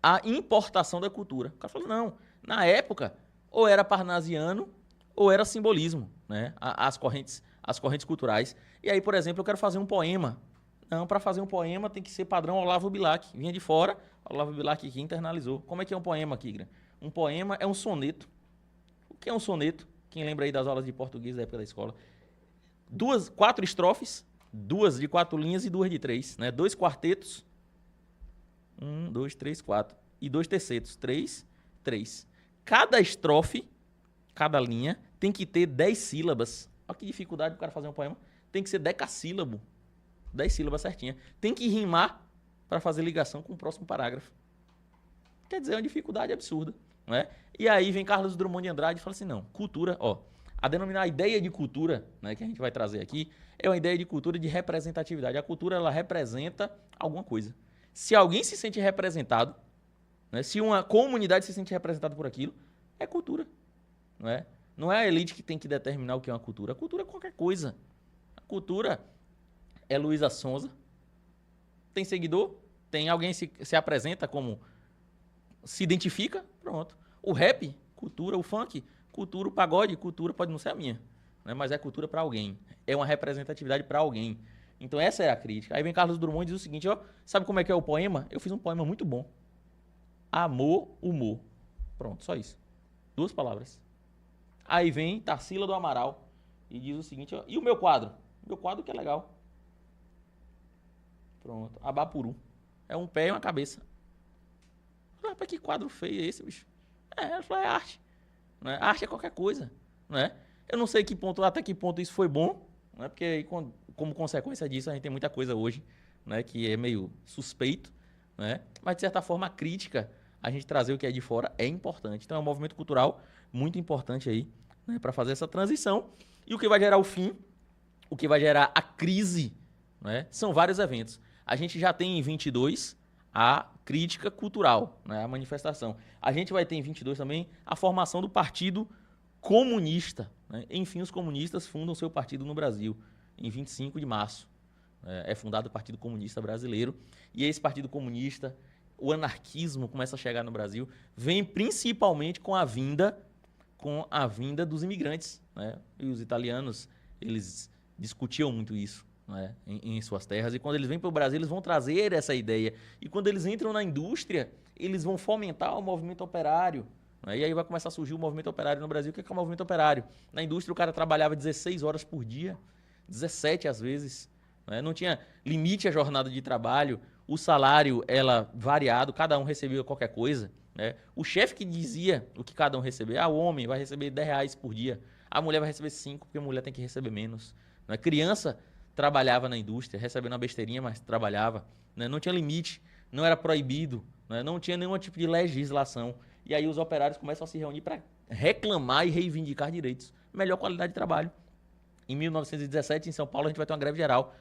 à importação da cultura. O cara falou, não, na época, ou era parnasiano, ou era simbolismo, as correntes culturais. E aí, por exemplo, eu quero fazer um poema. Não, para fazer um poema tem que ser padrão Olavo Bilac. Vinha de fora, Olavo Bilac aqui internalizou. Como é que é um poema, Kigra? Um poema é um soneto. O que é um soneto? Quem lembra aí das aulas de português da época da escola? 4 estrofes, 2 de 4 linhas e 2 de 3. 2 quartetos. 1, 2, 3, 4. E 2 tercetos. 3, 3. Cada estrofe, cada linha, tem que ter 10 sílabas. Olha que dificuldade para o cara fazer um poema. Tem que ser decassílabo. 10 sílabas certinha. Tem que rimar para fazer ligação com o próximo parágrafo. Quer dizer, é uma dificuldade absurda. E aí vem Carlos Drummond de Andrade e fala assim, não, cultura, a ideia de cultura, que a gente vai trazer aqui, é uma ideia de cultura de representatividade. A cultura, ela representa alguma coisa. Se alguém se sente representado, se uma comunidade se sente representada por aquilo, é cultura. Não é a elite que tem que determinar o que é uma cultura. A cultura é qualquer coisa. A cultura é Luísa Sonza. Tem seguidor? Tem alguém se apresenta como se identifica, pronto. O rap, cultura, o funk, cultura, o pagode, cultura pode não ser a minha, né? Mas é cultura para alguém. É uma representatividade para alguém. Então essa é a crítica. Aí vem Carlos Drummond e diz o seguinte, ó, sabe como é que é o poema? Eu fiz um poema muito bom. Amor, humor. Pronto, só isso. 2 palavras. Aí vem Tarsila do Amaral e diz o seguinte, ó, e o meu quadro? Meu quadro que é legal. Pronto, Abapuru. É um pé e uma cabeça. Rapaz, que quadro feio é esse, bicho? Ela falou, é arte. Não é? Arte é qualquer coisa. Não é? Eu não sei até que ponto isso foi bom, não é? Porque aí, como consequência disso a gente tem muita coisa hoje, né, que é meio suspeito, né? Mas de certa forma a crítica, a gente trazer o que é de fora é importante. Então é um movimento cultural muito importante aí, né, para fazer essa transição. E o que vai gerar o fim, o que vai gerar a crise, né, são vários eventos. A gente já tem em 22 a crítica cultural, né, a manifestação. A gente vai ter em 22 também a formação do Partido Comunista, né? Enfim, os comunistas fundam seu partido no Brasil, em 25 de março. É fundado o Partido Comunista Brasileiro. E esse Partido Comunista, o anarquismo começa a chegar no Brasil, vem principalmente com a vinda dos imigrantes, né? E os italianos, eles discutiam muito isso, né, em suas terras. E quando eles vêm para o Brasil, eles vão trazer essa ideia. E quando eles entram na indústria, eles vão fomentar o movimento operário. Né? E aí vai começar a surgir o movimento operário no Brasil. O que é o movimento operário? Na indústria, o cara trabalhava 16 horas por dia, 17 às vezes. Né? Não tinha limite à jornada de trabalho. O salário era variado, cada um recebia qualquer coisa. Né? O chefe que dizia o que cada um recebia. O homem vai receber R$ 10 por dia. A mulher vai receber 5, porque a mulher tem que receber menos. Né? Criança trabalhava na indústria, recebendo uma besteirinha, mas trabalhava. Né? Não tinha limite, não era proibido, né? Não tinha nenhum tipo de legislação. E aí os operários começam a se reunir para reclamar e reivindicar direitos. Melhor qualidade de trabalho. Em 1917, em São Paulo, a gente vai ter uma greve geral.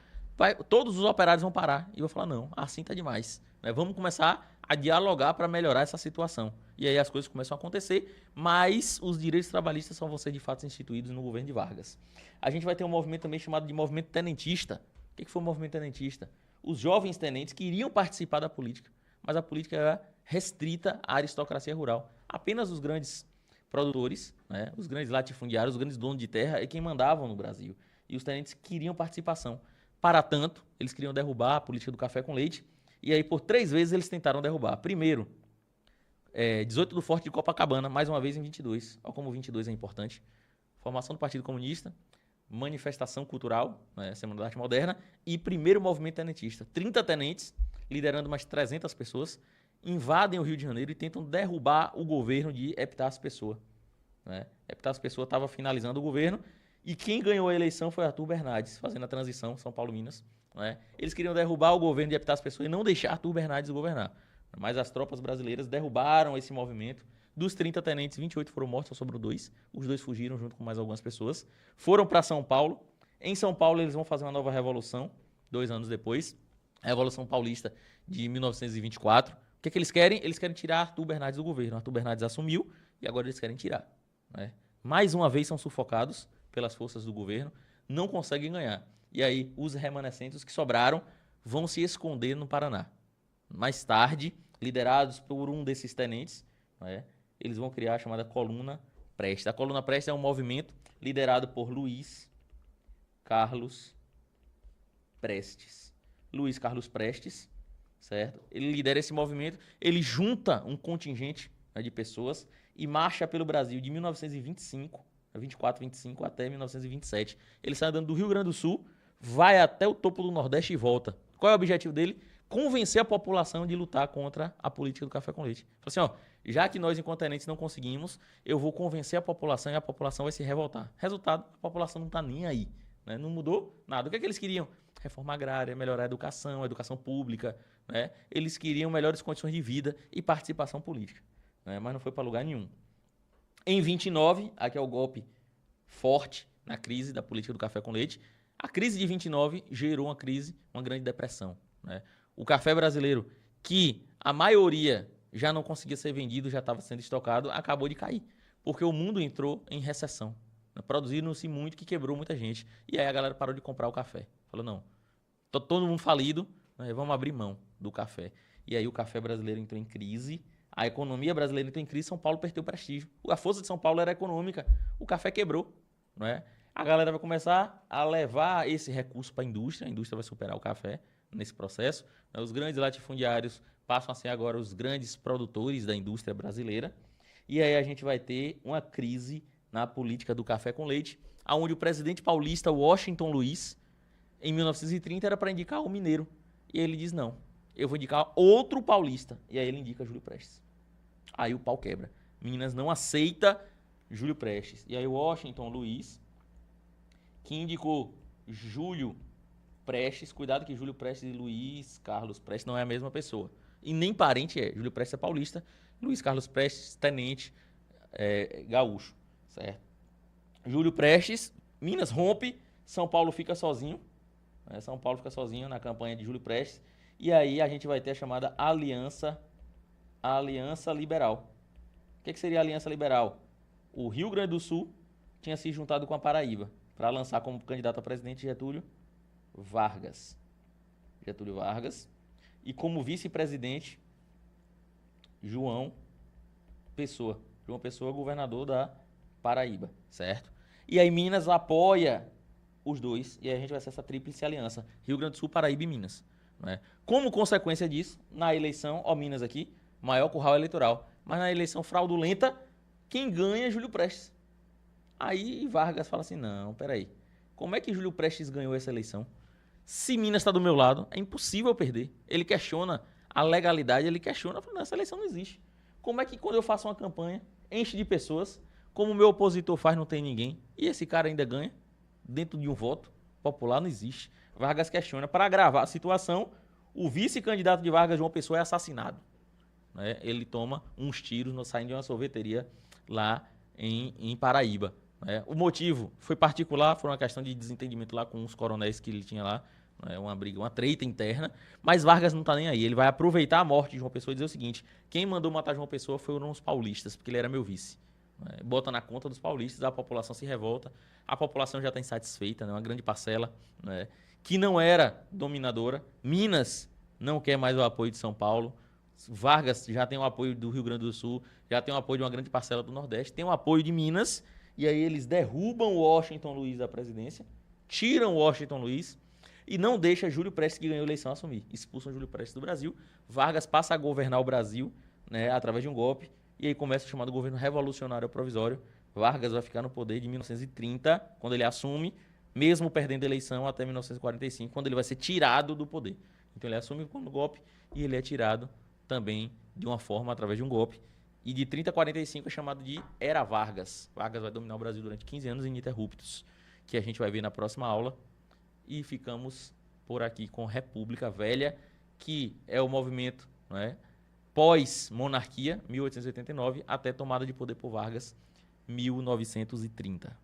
Todos os operários vão parar. E eu vou falar, não, assim tá demais. Né? Vamos começar a dialogar para melhorar essa situação. E aí as coisas começam a acontecer, mas os direitos trabalhistas só vão ser de fato instituídos no governo de Vargas. A gente vai ter um movimento também chamado de movimento tenentista. O que foi o movimento tenentista? Os jovens tenentes queriam participar da política, mas a política era restrita à aristocracia rural. Apenas os grandes produtores, né, os grandes latifundiários, os grandes donos de terra é quem mandavam no Brasil. E os tenentes queriam participação. Para tanto, eles queriam derrubar a política do café com leite. E aí, por 3 vezes, eles tentaram derrubar. Primeiro, 18 do Forte de Copacabana, mais uma vez em 22. Olha como 22 é importante. Formação do Partido Comunista, manifestação cultural, né, Semana da Arte Moderna, e primeiro movimento tenentista. 30 tenentes, liderando mais 300 pessoas, invadem o Rio de Janeiro e tentam derrubar o governo de Epitácio Pessoa. Né? Epitácio Pessoa estava finalizando o governo e quem ganhou a eleição foi Arthur Bernardes, fazendo a transição São Paulo-Minas. Né? Eles queriam derrubar o governo de Epitácio Pessoa e não deixar Arthur Bernardes governar. Mas as tropas brasileiras derrubaram esse movimento. Dos 30 tenentes, 28 foram mortos, só sobrou 2. Os 2 fugiram junto com mais algumas pessoas. Foram para São Paulo. Em São Paulo, eles vão fazer uma nova revolução, 2 anos depois. A Revolução Paulista de 1924. O que eles querem? Eles querem tirar Arthur Bernardes do governo. Arthur Bernardes assumiu e agora eles querem tirar. Né? Mais uma vez são sufocados pelas forças do governo, não conseguem ganhar. E aí os remanescentes, os que sobraram, vão se esconder no Paraná. Mais tarde, liderados por um desses tenentes, né, eles vão criar a chamada Coluna Prestes. A Coluna Prestes é um movimento liderado por Luiz Carlos Prestes. Luiz Carlos Prestes, certo? Ele lidera esse movimento, ele junta um contingente, né, de pessoas e marcha pelo Brasil de 1925, 24, 25 até 1927. Ele sai andando do Rio Grande do Sul, vai até o topo do Nordeste e volta. Qual é o objetivo dele? Convencer a população de lutar contra a política do café com leite. Fala assim, ó, já que nós, enquanto tenentes, não conseguimos, eu vou convencer a população e a população vai se revoltar. Resultado, a população não está nem aí. Né? Não mudou nada. O que é que eles queriam? Reforma agrária, melhorar a educação pública. Né? Eles queriam melhores condições de vida e participação política. Né? Mas não foi para lugar nenhum. Em 29, aqui é o golpe forte na crise da política do café com leite. A crise de 29 gerou uma grande depressão. Né? O café brasileiro, que a maioria já não conseguia ser vendido, já estava sendo estocado, acabou de cair. Porque o mundo entrou em recessão. Né? Produziram-se muito, que quebrou muita gente. E aí a galera parou de comprar o café. Falou, não, todo mundo falido, né? Vamos abrir mão do café. E aí o café brasileiro entrou em crise. A economia brasileira entrou em crise, São Paulo perdeu prestígio. A força de São Paulo era econômica. O café quebrou, não é? A galera vai começar a levar esse recurso para a indústria vai superar o café nesse processo. Os grandes latifundiários passam a ser agora os grandes produtores da indústria brasileira. E aí a gente vai ter uma crise na política do café com leite, onde o presidente paulista Washington Luiz, em 1930, era para indicar o mineiro. E ele diz, não, eu vou indicar outro paulista. E aí ele indica Júlio Prestes. Aí o pau quebra. Minas não aceita Júlio Prestes. E aí o Washington Luiz, que indicou Júlio Prestes, cuidado que Júlio Prestes e Luiz Carlos Prestes não é a mesma pessoa. E nem parente é. Júlio Prestes é paulista, Luiz Carlos Prestes, tenente gaúcho, certo? Júlio Prestes, Minas rompe, São Paulo fica sozinho. São Paulo fica sozinho na campanha de Júlio Prestes. E aí a gente vai ter a chamada Aliança Liberal. O que seria a Aliança Liberal? O Rio Grande do Sul tinha se juntado com a Paraíba para lançar como candidato a presidente Getúlio Vargas. E como vice-presidente, João Pessoa, governador da Paraíba, certo? E aí Minas apoia os dois, e aí a gente vai ser essa tríplice aliança, Rio Grande do Sul, Paraíba e Minas. Né? Como consequência disso, na eleição, Minas aqui, maior curral eleitoral, mas na eleição fraudulenta, quem ganha é Júlio Prestes. Aí Vargas fala assim, não, peraí, como é que Júlio Prestes ganhou essa eleição? Se Minas está do meu lado, é impossível perder. Ele questiona a legalidade, ele questiona, fala, não, essa eleição não existe. Como é que quando eu faço uma campanha, enche de pessoas, como o meu opositor faz, não tem ninguém, e esse cara ainda ganha dentro de um voto popular? Não existe. Vargas questiona. Para agravar a situação, o vice-candidato de Vargas, João Pessoa, é assassinado. Né? Ele toma uns tiros saindo de uma sorveteria lá em Paraíba. Né? O motivo foi particular, foi uma questão de desentendimento lá com os coronéis que ele tinha lá, né? Uma briga, uma treta interna, mas Vargas não está nem aí. Ele vai aproveitar a morte de João Pessoa e dizer o seguinte, quem mandou matar João Pessoa foram os paulistas, porque ele era meu vice. Né? Bota na conta dos paulistas, a população se revolta, a população já está insatisfeita, né? Uma grande parcela, né? Que não era dominadora. Minas não quer mais o apoio de São Paulo. Vargas já tem o apoio do Rio Grande do Sul, já tem o apoio de uma grande parcela do Nordeste, tem o apoio de Minas, e aí eles derrubam o Washington Luiz da presidência, tiram o Washington Luiz e não deixa Júlio Prestes, que ganhou a eleição, assumir. Expulsam Júlio Prestes do Brasil. Vargas passa a governar o Brasil, né, através de um golpe, e aí começa o chamado governo revolucionário provisório. Vargas vai ficar no poder de 1930, quando ele assume, mesmo perdendo a eleição, até 1945, quando ele vai ser tirado do poder. Então ele assume como golpe e ele é tirado também de uma forma através de um golpe. E de 30 a 45 é chamado de Era Vargas. Vargas vai dominar o Brasil durante 15 anos ininterruptos, que a gente vai ver na próxima aula. E ficamos por aqui com República Velha, que é o movimento, né, pós-monarquia, 1889, até tomada de poder por Vargas, 1930.